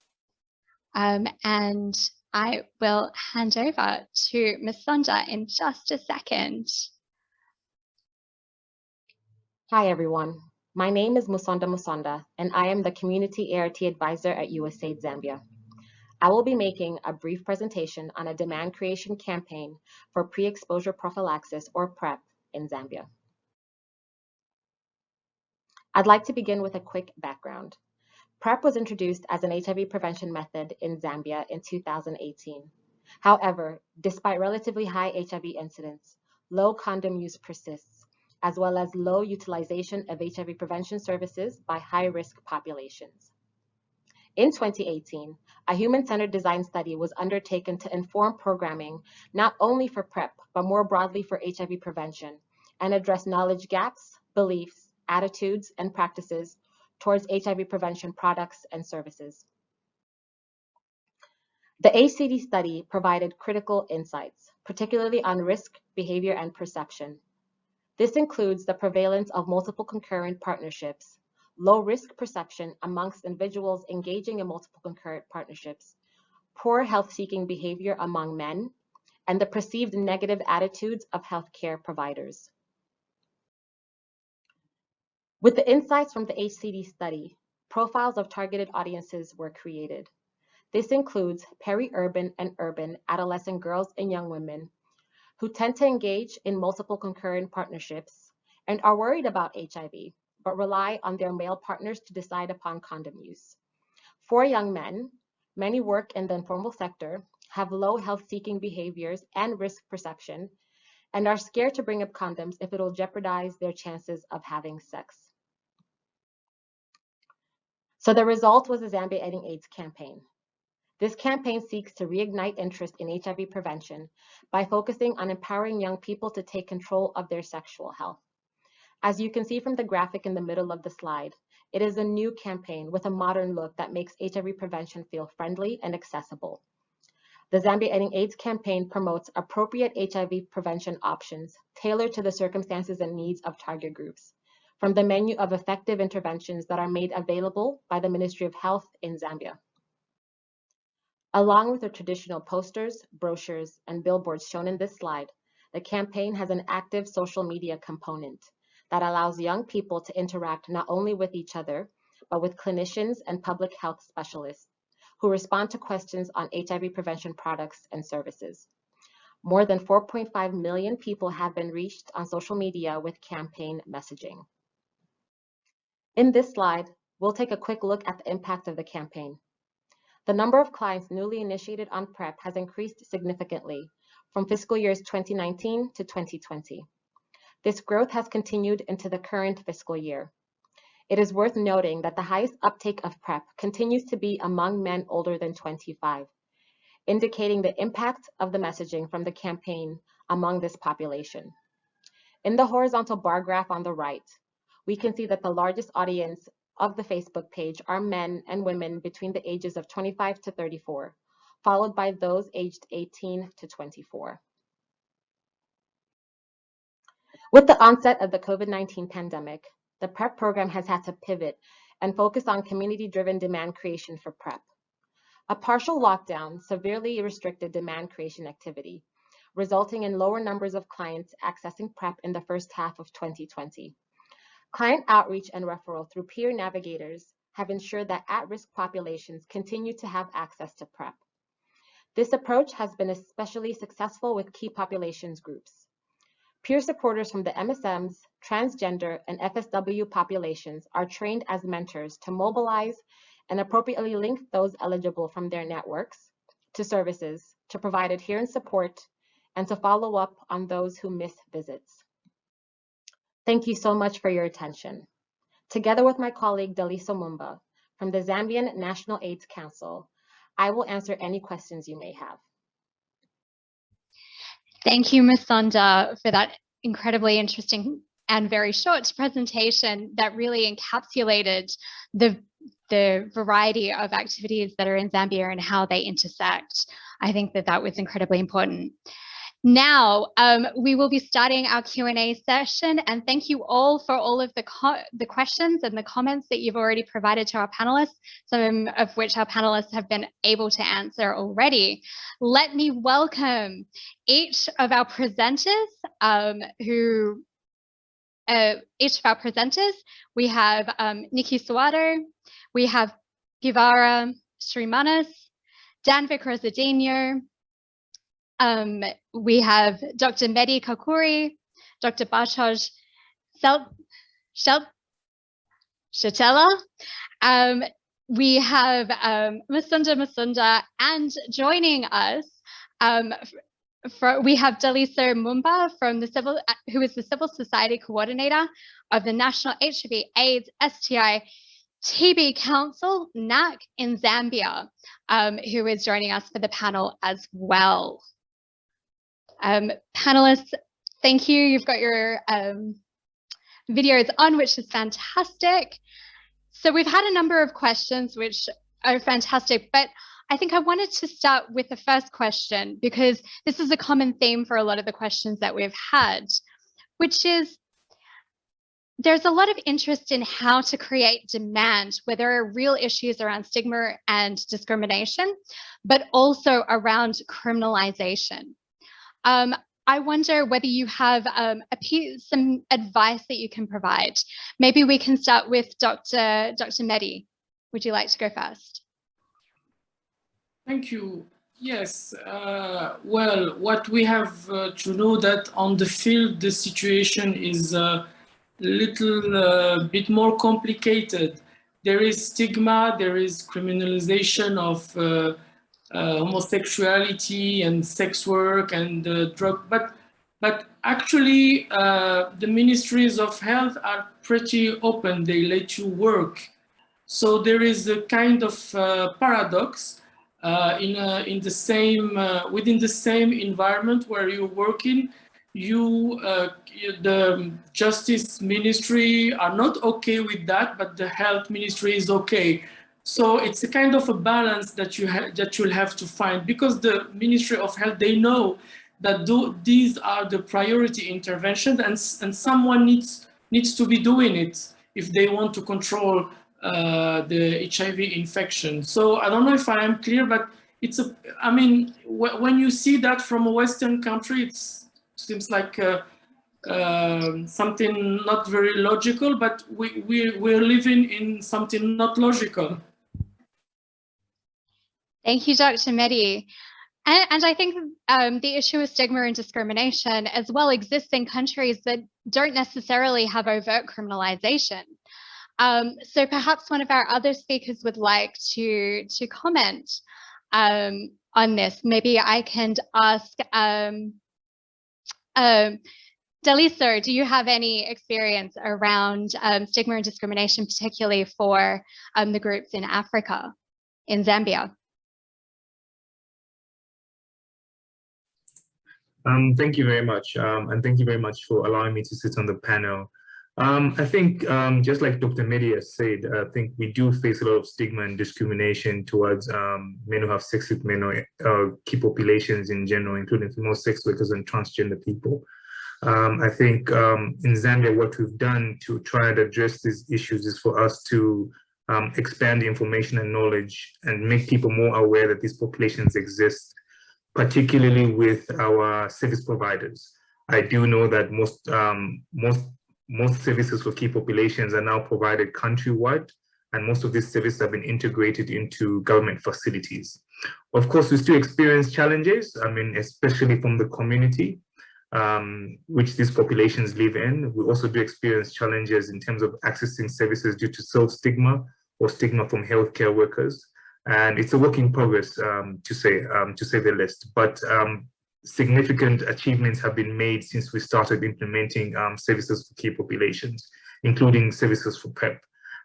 And I will hand over to Musonda in just a second. Hi, everyone. My name is Musonda, and I am the Community ART Advisor at USAID Zambia. I will be making a brief presentation on a demand creation campaign for pre-exposure prophylaxis, or PrEP, in Zambia. I'd like to begin with a quick background. PrEP was introduced as an HIV prevention method in Zambia in 2018. However, despite relatively high HIV incidence, low condom use persists, as well as low utilization of HIV prevention services by high-risk populations. In 2018, a human-centered design study was undertaken to inform programming not only for PrEP, but more broadly for HIV prevention, and address knowledge gaps, beliefs, attitudes, and practices towards HIV prevention products and services. The ACD study provided critical insights, particularly on risk, behavior, and perception. This includes the prevalence of multiple concurrent partnerships, low risk perception amongst individuals engaging in multiple concurrent partnerships, poor health-seeking behavior among men, and the perceived negative attitudes of healthcare providers. With the insights from the HCD study, profiles of targeted audiences were created. This includes peri-urban and urban adolescent girls and young women who tend to engage in multiple concurrent partnerships and are worried about HIV, but rely on their male partners to decide upon condom use. For young men, many work in the informal sector, have low health-seeking behaviors and risk perception, and are scared to bring up condoms if it will jeopardize their chances of having sex. So the result was the Zambia Ending AIDS campaign. This campaign seeks to reignite interest in HIV prevention by focusing on empowering young people to take control of their sexual health. As you can see from the graphic in the middle of the slide, it is a new campaign with a modern look that makes HIV prevention feel friendly and accessible. The Zambia Ending AIDS campaign promotes appropriate HIV prevention options tailored to the circumstances and needs of target groups, from the menu of effective interventions that are made available by the Ministry of Health in Zambia. Along with the traditional posters, brochures, and billboards shown in this slide, the campaign has an active social media component that allows young people to interact not only with each other, but with clinicians and public health specialists who respond to questions on HIV prevention products and services. More than 4.5 million people have been reached on social media with campaign messaging. In this slide, we'll take a quick look at the impact of the campaign. The number of clients newly initiated on PrEP has increased significantly from fiscal years 2019 to 2020. This growth has continued into the current fiscal year. It is worth noting that the highest uptake of PrEP continues to be among men older than 25, indicating the impact of the messaging from the campaign among this population. In the horizontal bar graph on the right, we can see that the largest audience of the Facebook page are men and women between the ages of 25 to 34, followed by those aged 18 to 24. With the onset of the COVID-19 pandemic, the PrEP program has had to pivot and focus on community-driven demand creation for PrEP. A partial lockdown severely restricted demand creation activity, resulting in lower numbers of clients accessing PrEP in the first half of 2020. Client outreach and referral through peer navigators have ensured that at-risk populations continue to have access to PrEP. This approach has been especially successful with key populations groups. Peer supporters from the MSMs, transgender, and FSW populations are trained as mentors to mobilize and appropriately link those eligible from their networks to services to provide adherence support and to follow up on those who miss visits. Thank you so much for your attention. Together with my colleague Daliso Mumba from the Zambian National AIDS Council, I will answer any questions you may have. Thank you, Ms. Sonda, for that incredibly interesting and very short presentation that really encapsulated the variety of activities that are in Zambia and how they intersect. I think that that was incredibly important. Now, we will be starting our Q&A session, and thank you all for all of the questions and the comments that you've already provided to our panelists, some of which our panelists have been able to answer already. Let me welcome each of our presenters We have Nikki Suado, we have Givara Srimanas, Dan Vikrasadinho, we have Dr. Mehdi Kakuri, Dr. Bartosz Shatela, we have Masunda, and joining us, we have Daliso Mumba who is the Civil Society Coordinator of the National HIV AIDS STI TB Council, NAC, in Zambia, who is joining us for the panel as well. Panelists, thank you. You've got your videos on, which is fantastic. So we've had a number of questions, which are fantastic, but I think I wanted to start with the first question because this is a common theme for a lot of the questions that we've had, which is there's a lot of interest in how to create demand where there are real issues around stigma and discrimination, but also around criminalization. I wonder whether you have some advice that you can provide. Maybe we can start with Dr. Mehdi. Would you like to go first? Thank you. Yes, well, what we have to know that on the field, the situation is a little bit more complicated. There is stigma, there is criminalization of homosexuality and sex work and drug, but actually the ministries of health are pretty open. They let you work. So there is a kind of paradox within the same environment where you're working. The justice ministry are not okay with that, but the health ministry is okay. So it's a kind of a balance that you'll have to find, because the Ministry of Health, they know that these are the priority interventions, and someone needs to be doing it if they want to control the HIV infection. So I don't know if I am clear, but I mean, when you see that from a Western country, it seems like something not very logical, but we're living in something not logical. Thank you, Dr. Mehdi. And I think the issue of stigma and discrimination as well exists in countries that don't necessarily have overt criminalization. So perhaps one of our other speakers would like to comment on this. Maybe I can ask Daliso, do you have any experience around stigma and discrimination, particularly for the groups in Africa, in Zambia? Thank you very much. And thank you very much for allowing me to sit on the panel. I think just like Dr. Media said, I think we do face a lot of stigma and discrimination towards men who have sex with men or key populations in general, including female sex workers and transgender people. I think in Zambia, what we've done to try and address these issues is for us to expand the information and knowledge and make people more aware that these populations exist, particularly with our service providers. I do know that most services for key populations are now provided countrywide, and most of these services have been integrated into government facilities. Of course, we still experience challenges, I mean, especially from the community, which these populations live in. We also do experience challenges in terms of accessing services due to self-stigma or stigma from healthcare workers. And it's a work in progress, to say the least. But significant achievements have been made since we started implementing services for key populations, including services for PrEP.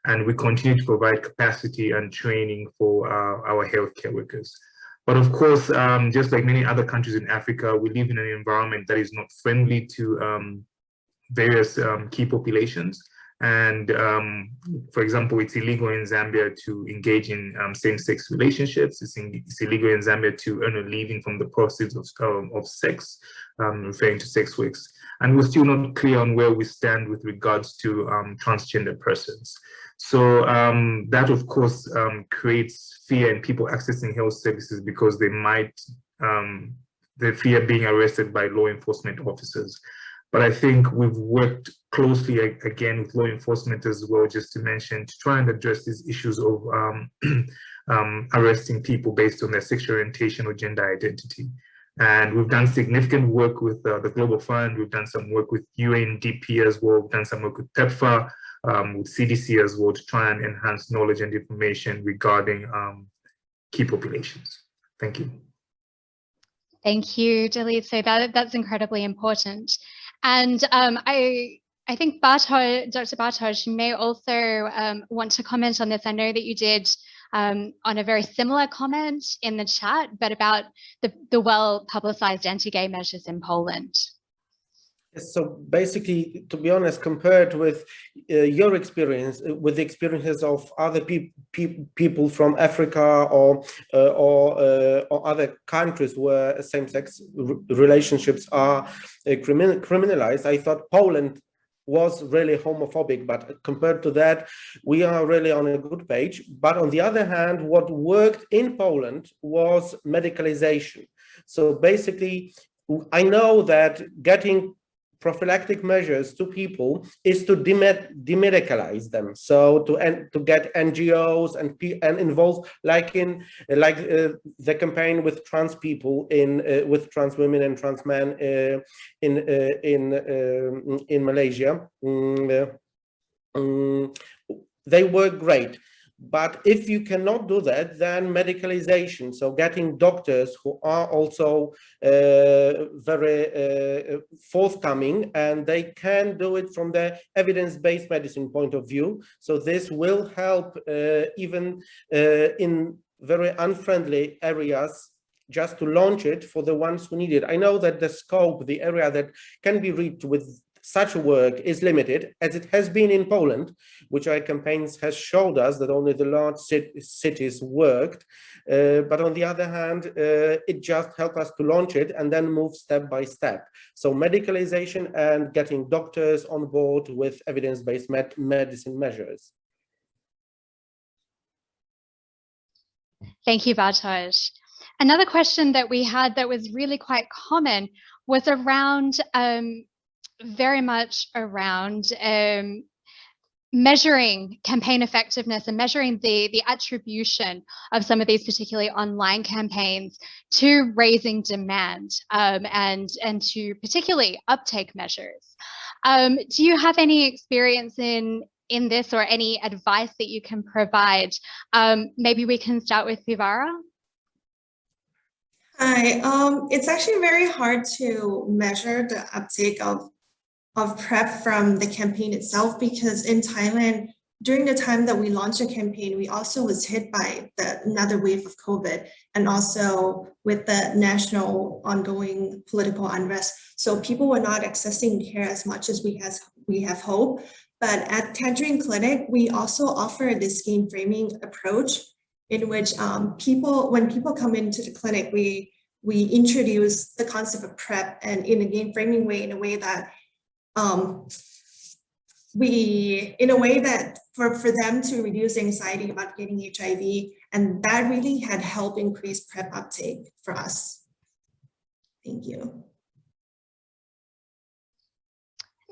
And we continue to provide capacity and training for our healthcare workers. But of course, just like many other countries in Africa, we live in an environment that is not friendly to various key populations. And for example, it's illegal in Zambia to engage in same-sex relationships. It's illegal in Zambia to earn a living from the proceeds of sex, referring to sex works. And we're still not clear on where we stand with regards to transgender persons. So that, of course, creates fear in people accessing health services because they might, they fear being arrested by law enforcement officers. But I think we've worked closely again with law enforcement as well, just to mention, to try and address these issues of arresting people based on their sexual orientation or gender identity. And we've done significant work with the Global Fund. We've done some work with UNDP as well. We've done some work with PEPFAR, with CDC as well, to try and enhance knowledge and information regarding key populations. Thank you. Thank you, Dalit. So that's incredibly important. And I think Dr. Bartosz, you may also want to comment on this. I know that you did on a very similar comment in the chat, but about the well-publicized anti-gay measures in Poland. So basically, to be honest, compared with your experience, with the experiences of other people from Africa or other countries where same-sex relationships are criminalized, I thought Poland was really homophobic, but compared to that, we are really on a good page. But on the other hand, what worked in Poland was medicalization. So basically, I know that getting prophylactic measures to people is to demedicalize them, so to get NGOs and involve, like the campaign with trans people with trans women and trans men in Malaysia. They work great. But if you cannot do that, then medicalization, so getting doctors who are also very forthcoming, and they can do it from the evidence-based medicine point of view. So this will help even in very unfriendly areas, just to launch it for the ones who need it. I know that the scope, the area that can be reached with such work is limited, as it has been in Poland, which our campaigns has showed us that only the large cities worked. But on the other hand, it just helped us to launch it and then move step by step. So medicalization and getting doctors on board with evidence-based medicine measures. Thank you, Bartosz. Another question that we had that was really quite common was around very much around measuring campaign effectiveness and measuring the attribution of some of these particularly online campaigns to raising demand and to particularly uptake measures. Do you have any experience in this, or any advice that you can provide? Maybe we can start with Vivara. Hi, it's actually very hard to measure the uptake of PrEP from the campaign itself, because in Thailand, during the time that we launched the campaign, we also was hit by another wave of COVID, and also with the national ongoing political unrest. So people were not accessing care as much as we have hope. But at Tangerine Clinic, we also offer this game framing approach in which when people come into the clinic, we introduce the concept of PrEP and in a game framing way, in a way that for them to reduce anxiety about getting HIV, and that really had helped increase PrEP uptake for us. Thank you.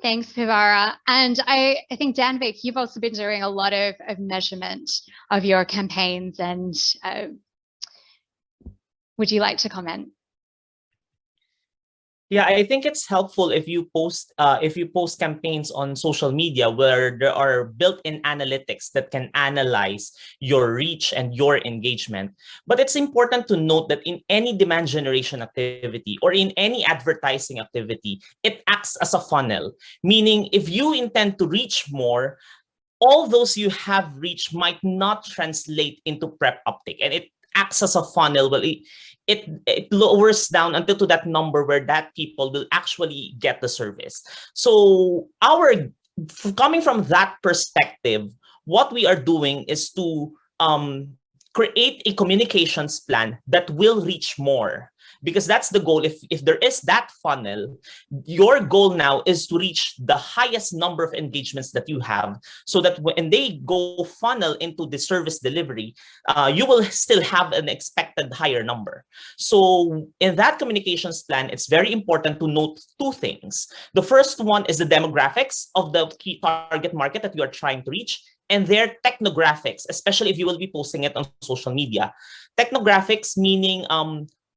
Thanks, Pivara. And I think, Danvik, you've also been doing a lot of measurement of your campaigns, and would you like to comment? Yeah, I think it's helpful if you post campaigns on social media where there are built-in analytics that can analyze your reach and your engagement. But it's important to note that in any demand generation activity or in any advertising activity, it acts as a funnel, meaning if you intend to reach more, all those you have reached might not translate into PrEP uptake, and it acts as a funnel. Well, it lowers down until to that number where that people will actually get the service. So coming from that perspective, what we are doing is to create a communications plan that will reach more, because that's the goal. If there is that funnel, your goal now is to reach the highest number of engagements that you have, so that when they go funnel into the service delivery, you will still have an expected higher number. So in that communications plan, it's very important to note two things. The first one is the demographics of the key target market that you are trying to reach, and their technographics, especially if you will be posting it on social media. Technographics meaning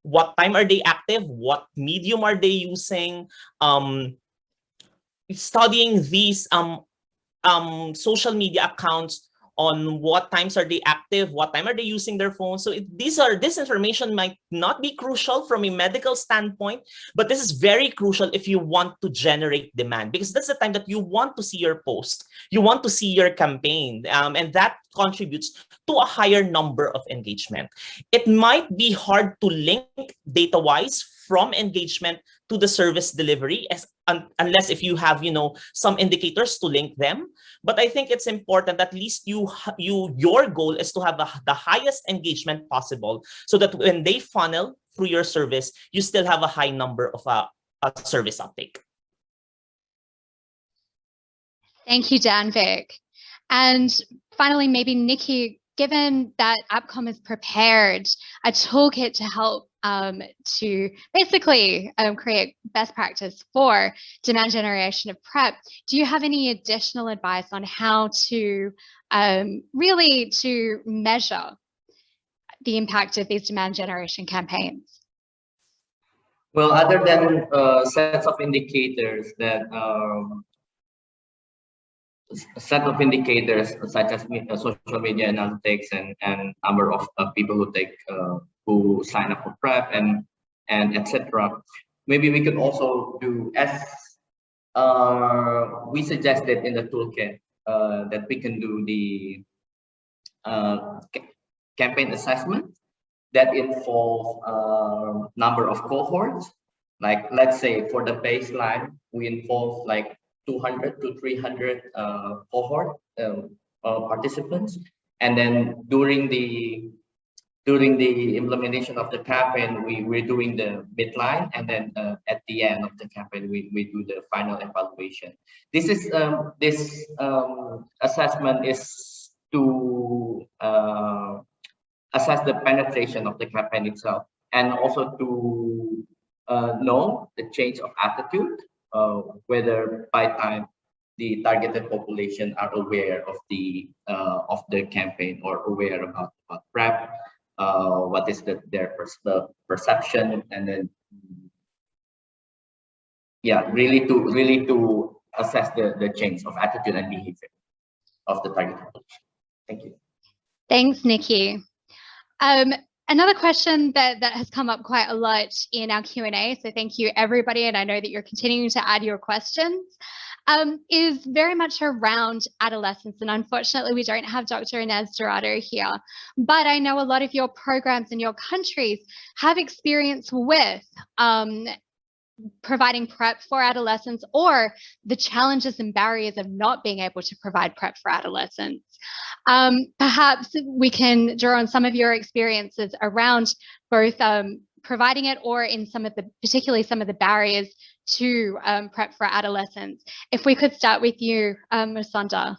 what time are they active, what medium are they using, studying these social media accounts on what times are they active, what time are they using their phone. So this information might not be crucial from a medical standpoint, but this is very crucial if you want to generate demand, because that's the time that you want to see your post, you want to see your campaign, and that contributes to a higher number of engagement. It might be hard to link data-wise from engagement to the service delivery, unless if you have some indicators to link them. But I think it's important that at least your goal is to have the highest engagement possible, so that when they funnel through your service, you still have a high number of a service uptake. Thank you, Danvik. And finally, maybe Nikki, given that APCOM has prepared a toolkit to help to basically create best practice for demand generation of PrEP, do you have any additional advice on how to really to measure the impact of these demand generation campaigns? Well, other than sets of indicators that such as social media analytics and number of people who sign up for PrEP and etc. Maybe we could also do, as we suggested in the toolkit, that we can do the campaign assessment that involve number of cohorts. Like, let's say for the baseline, we involve like 200 to 300 cohort participants, and then during the implementation of the campaign, we're doing the midline, and then at the end of the campaign, we do the final evaluation. This assessment is to assess the penetration of the campaign itself, and also to know the change of attitude, whether by time the targeted population are aware of the campaign or aware about PrEP, what is their perception, and then really to assess the change of attitude and behavior of the target population. Thank you. Thanks, Nikki. Another question that has come up quite a lot in our Q&A, so thank you everybody, and I know that you're continuing to add your questions, is very much around adolescence. And unfortunately, we don't have Dr. Inez Dorado here, but I know a lot of your programs in your countries have experience with providing PrEP for adolescents, or the challenges and barriers of not being able to provide PrEP for adolescents. Perhaps we can draw on some of your experiences around both providing it, or in particularly some of the barriers to PrEP for adolescents. If we could start with you, Musonda.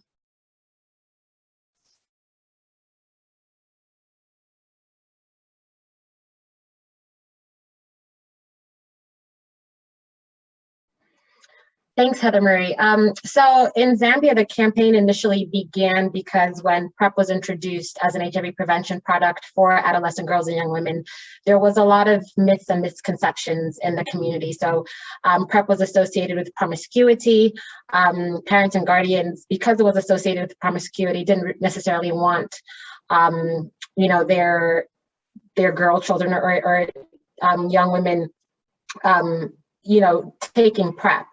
Thanks, Heather Marie. So in Zambia, the campaign initially began because when PrEP was introduced as an HIV prevention product for adolescent girls and young women, there was a lot of myths and misconceptions in the community. So PrEP was associated with promiscuity. Parents and guardians, because it was associated with promiscuity, didn't necessarily want, their girl children or young women taking PrEP.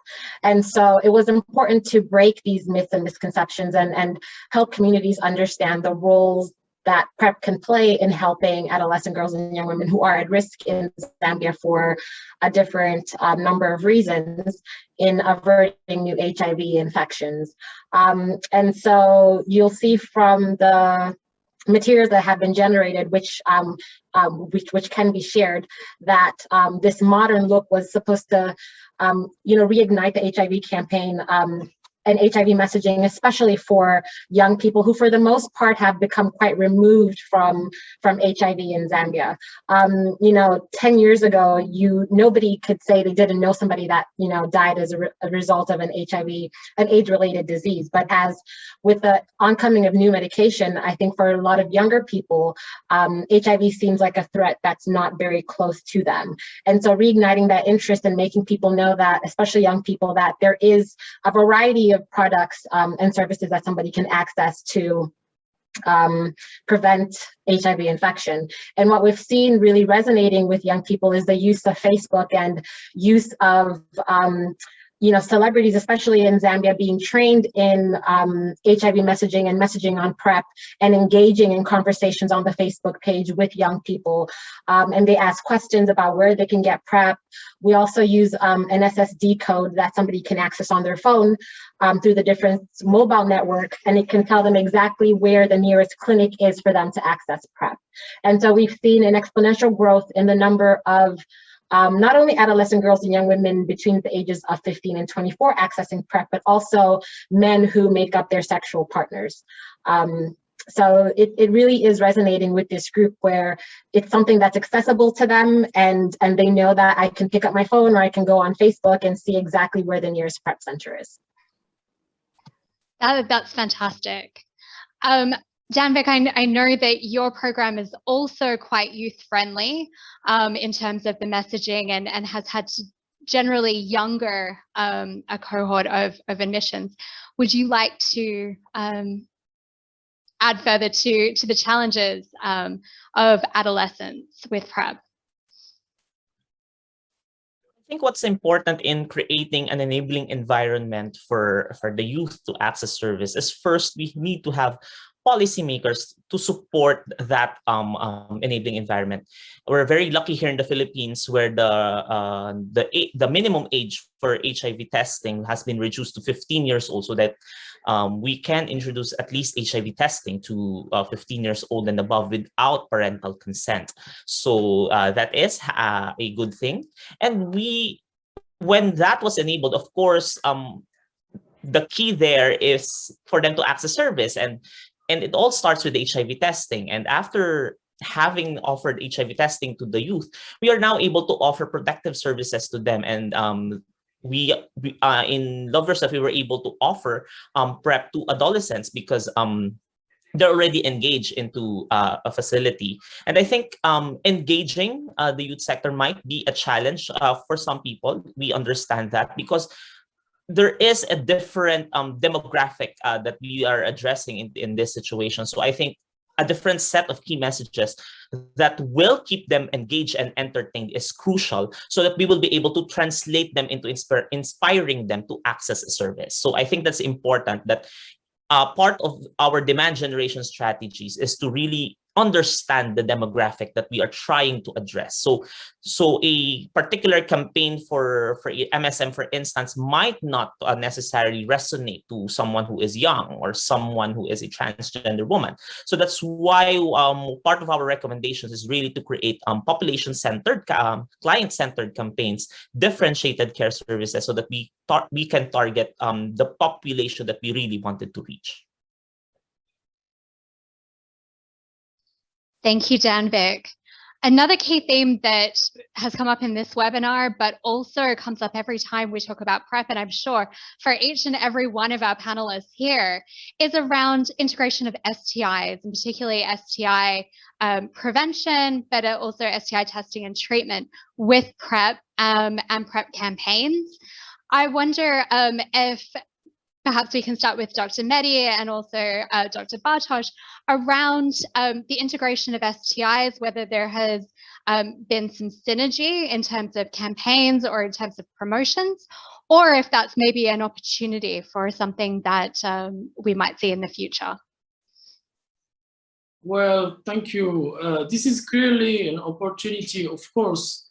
And so it was important to break these myths and misconceptions and help communities understand the roles that PrEP can play in helping adolescent girls and young women who are at risk in Zambia for a different number of reasons in averting new HIV infections. And so you'll see from the materials that have been generated, which can be shared, that this modern look was supposed to, reignite the HIV campaign and HIV messaging, especially for young people who, for the most part, have become quite removed from HIV in Zambia. 10 years ago, nobody could say they didn't know somebody that died as a result of an AIDS-related disease. But as with the oncoming of new medication, I think for a lot of younger people, HIV seems like a threat that's not very close to them. And so reigniting that interest and making people know that, especially young people, that there is a variety of products and services that somebody can access to prevent HIV infection. And what we've seen really resonating with young people is the use of Facebook and use of celebrities, especially in Zambia, being trained in HIV messaging and messaging on PrEP and engaging in conversations on the Facebook page with young people. And they ask questions about where they can get PrEP. We also use an SSD code that somebody can access on their phone through the different mobile network, and it can tell them exactly where the nearest clinic is for them to access PrEP. And so we've seen an exponential growth in the number of not only adolescent girls and young women between the ages of 15 and 24 accessing PrEP, but also men who make up their sexual partners. So it really is resonating with this group where it's something that's accessible to them, and they know that I can pick up my phone or I can go on Facebook and see exactly where the nearest PrEP center is. That's fantastic. Danvik, I know that your program is also quite youth-friendly in terms of the messaging and has had generally younger a cohort of admissions. Would you like to add further to the challenges of adolescence with PrEP? I think what's important in creating an enabling environment for the youth to access service is, first, we need to have policymakers to support that enabling environment. We're very lucky here in the Philippines, where the minimum age for HIV testing has been reduced to 15 years old, so that we can introduce at least HIV testing to 15 years old and above without parental consent. So that is a good thing. And when that was enabled, of course, the key there is for them to access service, and it all starts with HIV testing. And after having offered HIV testing to the youth, we are now able to offer protective services to them. And we in Love Yourself, we were able to offer PrEP to adolescents because they're already engaged into a facility. And I think engaging the youth sector might be a challenge for some people. We understand that, because there is a different demographic that we are addressing in this situation. So I think a different set of key messages that will keep them engaged and entertained is crucial, so that we will be able to translate them into inspiring them to access a service. So I think that's important, that part of our demand generation strategies is to really understand the demographic that we are trying to address. So a particular campaign for MSM, for instance, might not necessarily resonate to someone who is young or someone who is a transgender woman. So that's why part of our recommendations is really to create population-centered, client-centered campaigns, differentiated care services, so that we can target the population that we really wanted to reach. Thank you, Danvik. Another key theme that has come up in this webinar, but also comes up every time we talk about PrEP, and I'm sure for each and every one of our panelists here, is around integration of STIs, and particularly STI prevention, but also STI testing and treatment with PrEP and PrEP campaigns. I wonder if perhaps we can start with Dr. Mehdi and also Dr. Bartosz around the integration of STIs, whether there has been some synergy in terms of campaigns or in terms of promotions, or if that's maybe an opportunity for something that we might see in the future. Well, thank you. This is clearly an opportunity, of course.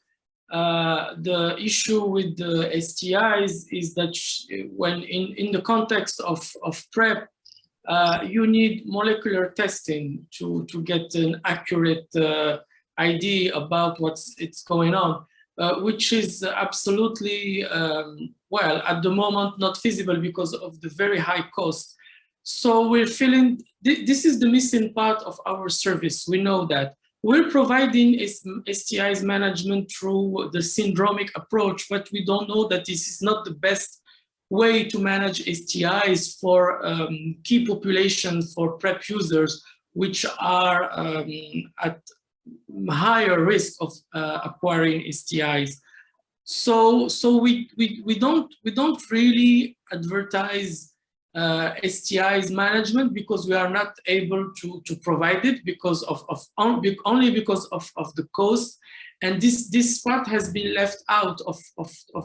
The issue with the STIs is that when in the context of PrEP, you need molecular testing to get an accurate idea about what's going on, which is absolutely, well, at the moment not feasible because of the very high cost. So we're feeling this is the missing part of our service. We know that. We're providing STIs management through the syndromic approach, but we don't know that this is not the best way to manage STIs for key populations for PrEP users, which are at higher risk of acquiring STIs. So we don't really advertise STIs management because we are not able to provide it only because of the cost, and this part has been left out of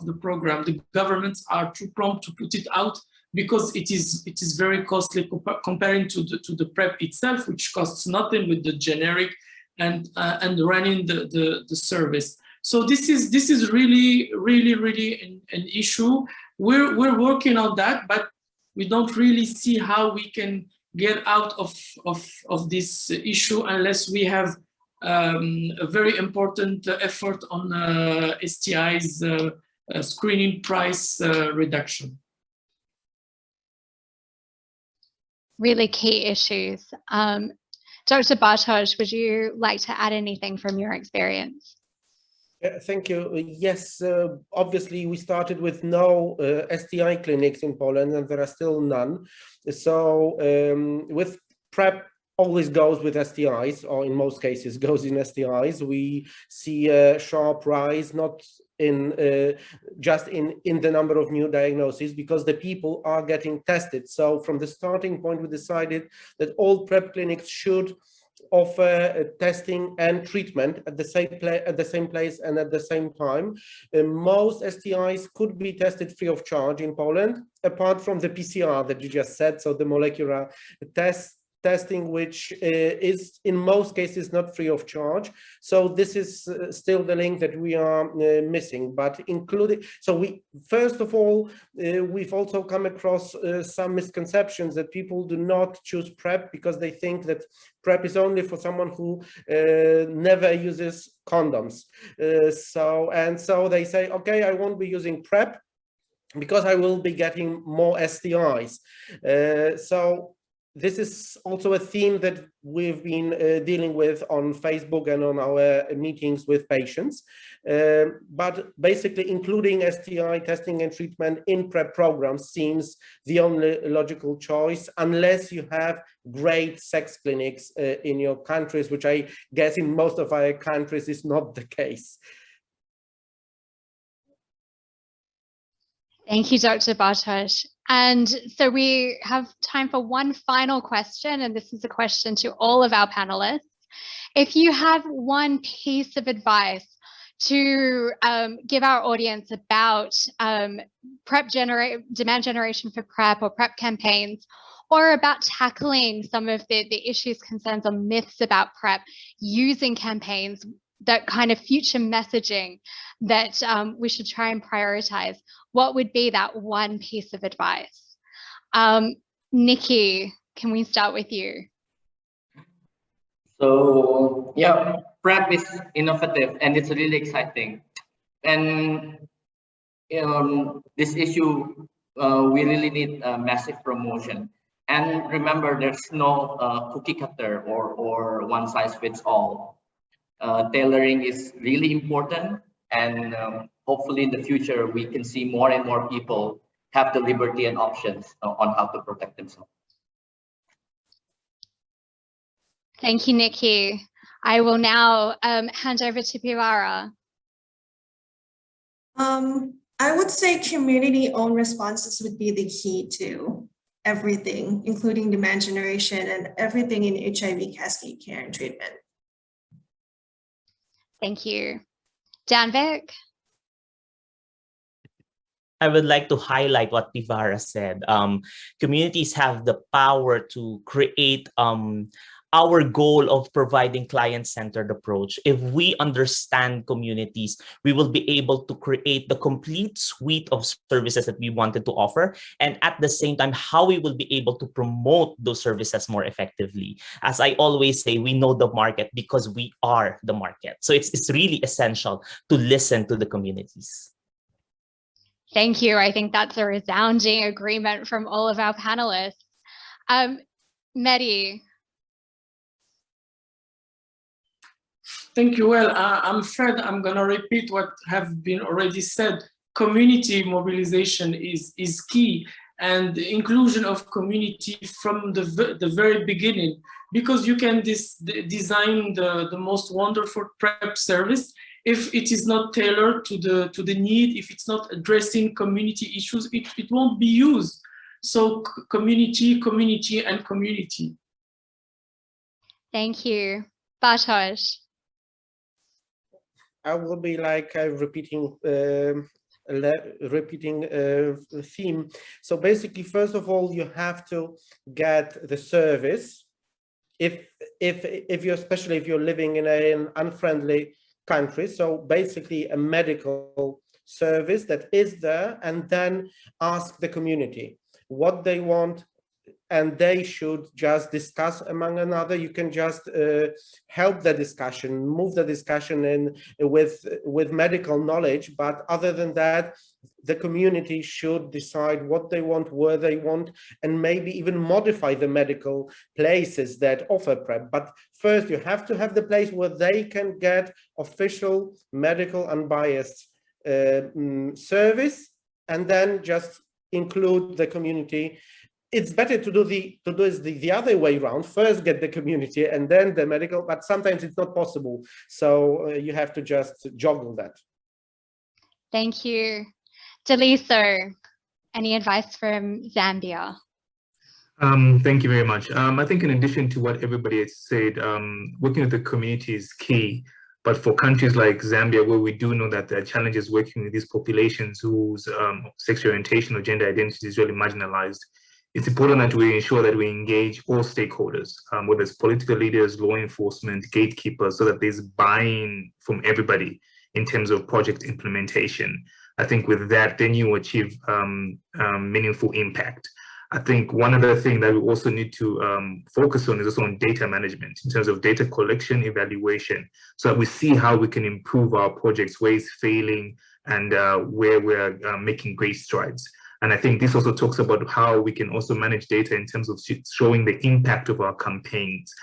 the program. The governments are too prompt to put it out because it is very costly comparing to the PrEP itself, which costs nothing with the generic and running the service. So this is really an issue. We're working on that, but we don't really see how we can get out of this issue unless we have a very important effort on STIs screening price reduction. Really key issues. Dr. Bartosz, would you like to add anything from your experience? Thank you. Yes, obviously we started with no STI clinics in Poland, and there are still none. So with PrEP always goes with STIs, or in most cases goes in STIs. We see a sharp rise, not in just in the number of new diagnoses, because the people are getting tested. So from the starting point, we decided that all PrEP clinics should offer testing and treatment at the same place and at the same time. Most STIs could be tested free of charge in Poland, apart from the PCR that you just said, so the molecular testing, which is in most cases not free of charge. So this is still the link that we are missing, but including, so we, first of all, we've also come across some misconceptions that people do not choose PrEP because they think that PrEP is only for someone who never uses condoms. So they say, okay, I won't be using PrEP because I will be getting more STIs. So this is also a theme that we've been dealing with on Facebook and on our meetings with patients. But basically including STI testing and treatment in PrEP programs seems the only logical choice, unless you have great sex clinics in your countries, which I guess in most of our countries is not the case. Thank you, Dr. Bartosz. And so we have time for one final question, and this is a question to all of our panelists. If you have one piece of advice to give our audience about PrEP demand generation for PrEP or PrEP campaigns, or about tackling some of the issues, concerns, or myths about PrEP using campaigns, that kind of future messaging that we should try and prioritize, what would be that one piece of advice? Nikki, can we start with you? So yeah, PrEP is innovative and it's really exciting. And this issue, we really need massive promotion. And remember, there's no cookie cutter or one size fits all. Tailoring is really important, and hopefully in the future we can see more and more people have the liberty and options on how to protect themselves. Thank you, Nikki. I will now hand over to Piwara. I would say community-owned responses would be the key to everything, including demand generation and everything in HIV cascade care and treatment. Thank you. Danvik? I would like to highlight what Pivara said. Communities have the power to create our goal of providing client-centered approach. If we understand communities, we will be able to create the complete suite of services that we wanted to offer, and at the same time, how we will be able to promote those services more effectively. As I always say, we know the market because we are the market. So it's really essential to listen to the communities. Thank you. I think that's a resounding agreement from all of our panelists. Mehdi. Thank you. Well, I'm afraid I'm going to repeat what have been already said. Community mobilization is key, and the inclusion of community from the very beginning, because you can design the most wonderful PrEP service. If it is not tailored to the need, if it's not addressing community issues, it won't be used. So community, and community. Thank you. Bartosz. I will be like repeating theme. So basically, first of all, you have to get the service. If you're, especially if you're living in an unfriendly country, so basically a medical service that is there, and then ask the community what they want, and they should just discuss among another. You can just help the discussion, move the discussion in with medical knowledge, but other than that, the community should decide what they want, where they want, and maybe even modify the medical places that offer PrEP. But first, you have to have the place where they can get official medical unbiased service, and then just include the community. It's better to do the other way around. First get the community and then the medical, but sometimes it's not possible. So you have to just juggle that. Thank you. Daliso, any advice from Zambia? Thank you very much. I think in addition to what everybody has said, working with the community is key. But for countries like Zambia, where we do know that there are challenges working with these populations whose sexual orientation or gender identity is really marginalized, it's important that we ensure that we engage all stakeholders, whether it's political leaders, law enforcement, gatekeepers, so that there's buy-in from everybody in terms of project implementation. I think with that, then you achieve meaningful impact. I think one other thing that we also need to focus on is also on data management in terms of data collection, evaluation, so that we see how we can improve our projects, where it's failing, and where we're making great strides. And I think this also talks about how we can also manage data in terms of showing the impact of our campaigns.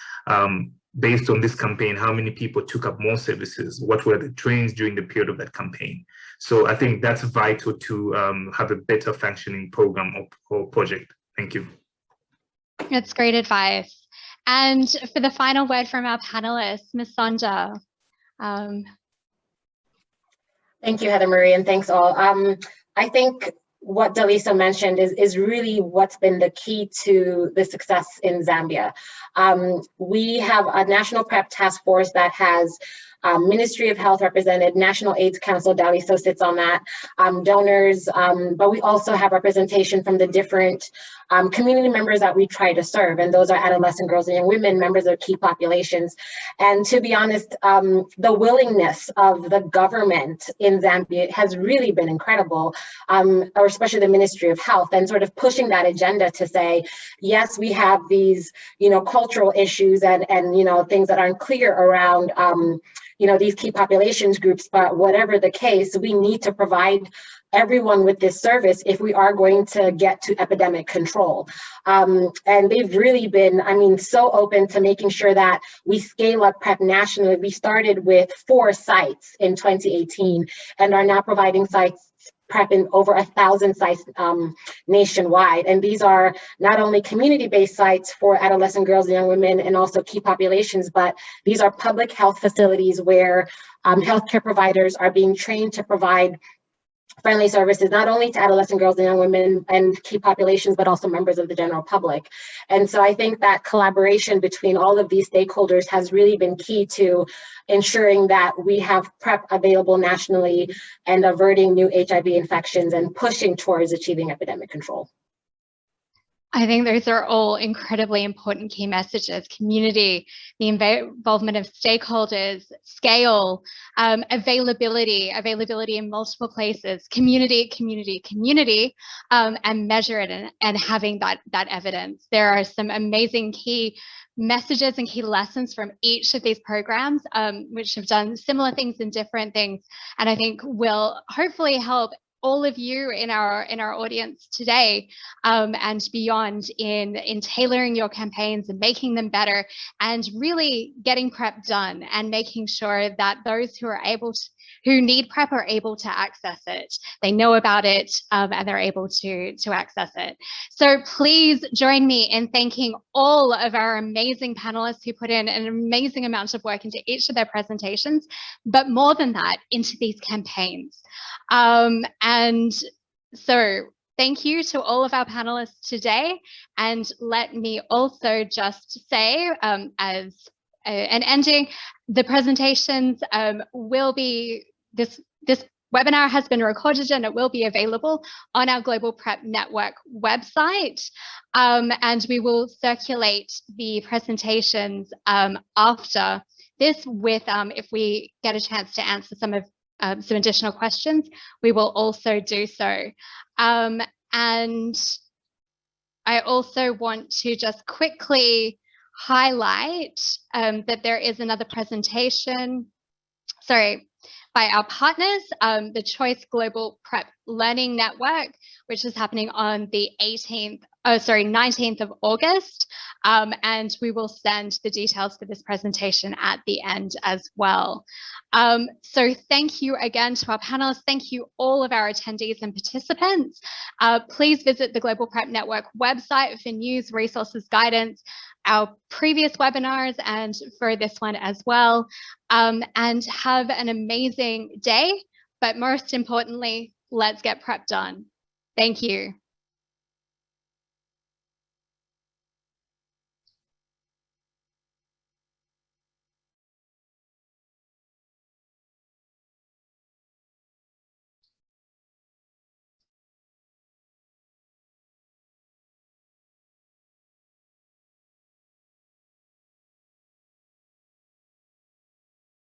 Based on this campaign, how many people took up more services? What were the trends during the period of that campaign? So I think that's vital to have a better functioning program or project. Thank you. That's great advice. And for the final word from our panelists, Ms. Sonja. Thank you, Heather Marie, and thanks all. I think what Daliso mentioned is really what's been the key to the success in Zambia. We have a national PrEP task force that has Ministry of Health represented, National AIDS Council, Daliso sits on that, donors, but we also have representation from the different community members that we try to serve, and those are adolescent girls and young women, members of key populations. And to be honest, the willingness of the government in Zambia has really been incredible, or especially the Ministry of Health, and sort of pushing that agenda to say, yes, we have these, cultural issues and things that aren't clear around, these key populations groups, but whatever the case, we need to provide everyone with this service if we are going to get to epidemic control. And they've really been, so open to making sure that we scale up PrEP nationally. We started with 4 sites in 2018 and are now providing PrEP in over 1,000 sites nationwide. And these are not only community-based sites for adolescent girls and young women and also key populations, but these are public health facilities where healthcare providers are being trained to provide friendly services, not only to adolescent girls and young women and key populations, but also members of the general public. And so I think that collaboration between all of these stakeholders has really been key to ensuring that we have PrEP available nationally and averting new HIV infections and pushing towards achieving epidemic control. I think those are all incredibly important key messages: community, the involvement of stakeholders, scale, availability in multiple places, community, and measure it and having that evidence. There are some amazing key messages and key lessons from each of these programs, which have done similar things and different things, and I think will hopefully help all of you in our audience today and beyond in tailoring your campaigns and making them better and really getting PrEP done and making sure that those who need PrEP are able to access it. They know about it and they're able to access it. So please join me in thanking all of our amazing panelists who put in an amazing amount of work into each of their presentations, but more than that, into these campaigns. And so thank you to all of our panelists today. And let me also just say, as an ending, the presentations will be, this webinar has been recorded and it will be available on our Global PrEP Network website. And we will circulate the presentations after this with, if we get a chance to answer some additional questions, we will also do so. And I also want to just quickly highlight that there is another presentation, by our partners, the Choice Global PrEP Learning Network, which is happening on the 19th of August. And we will send the details for this presentation at the end as well. So thank you again to our panelists. Thank you all of our attendees and participants. Please visit the Global PrEP Network website for news, resources, guidance, our previous webinars and for this one as well. And have an amazing day, but most importantly, let's get PrEP done. Thank you.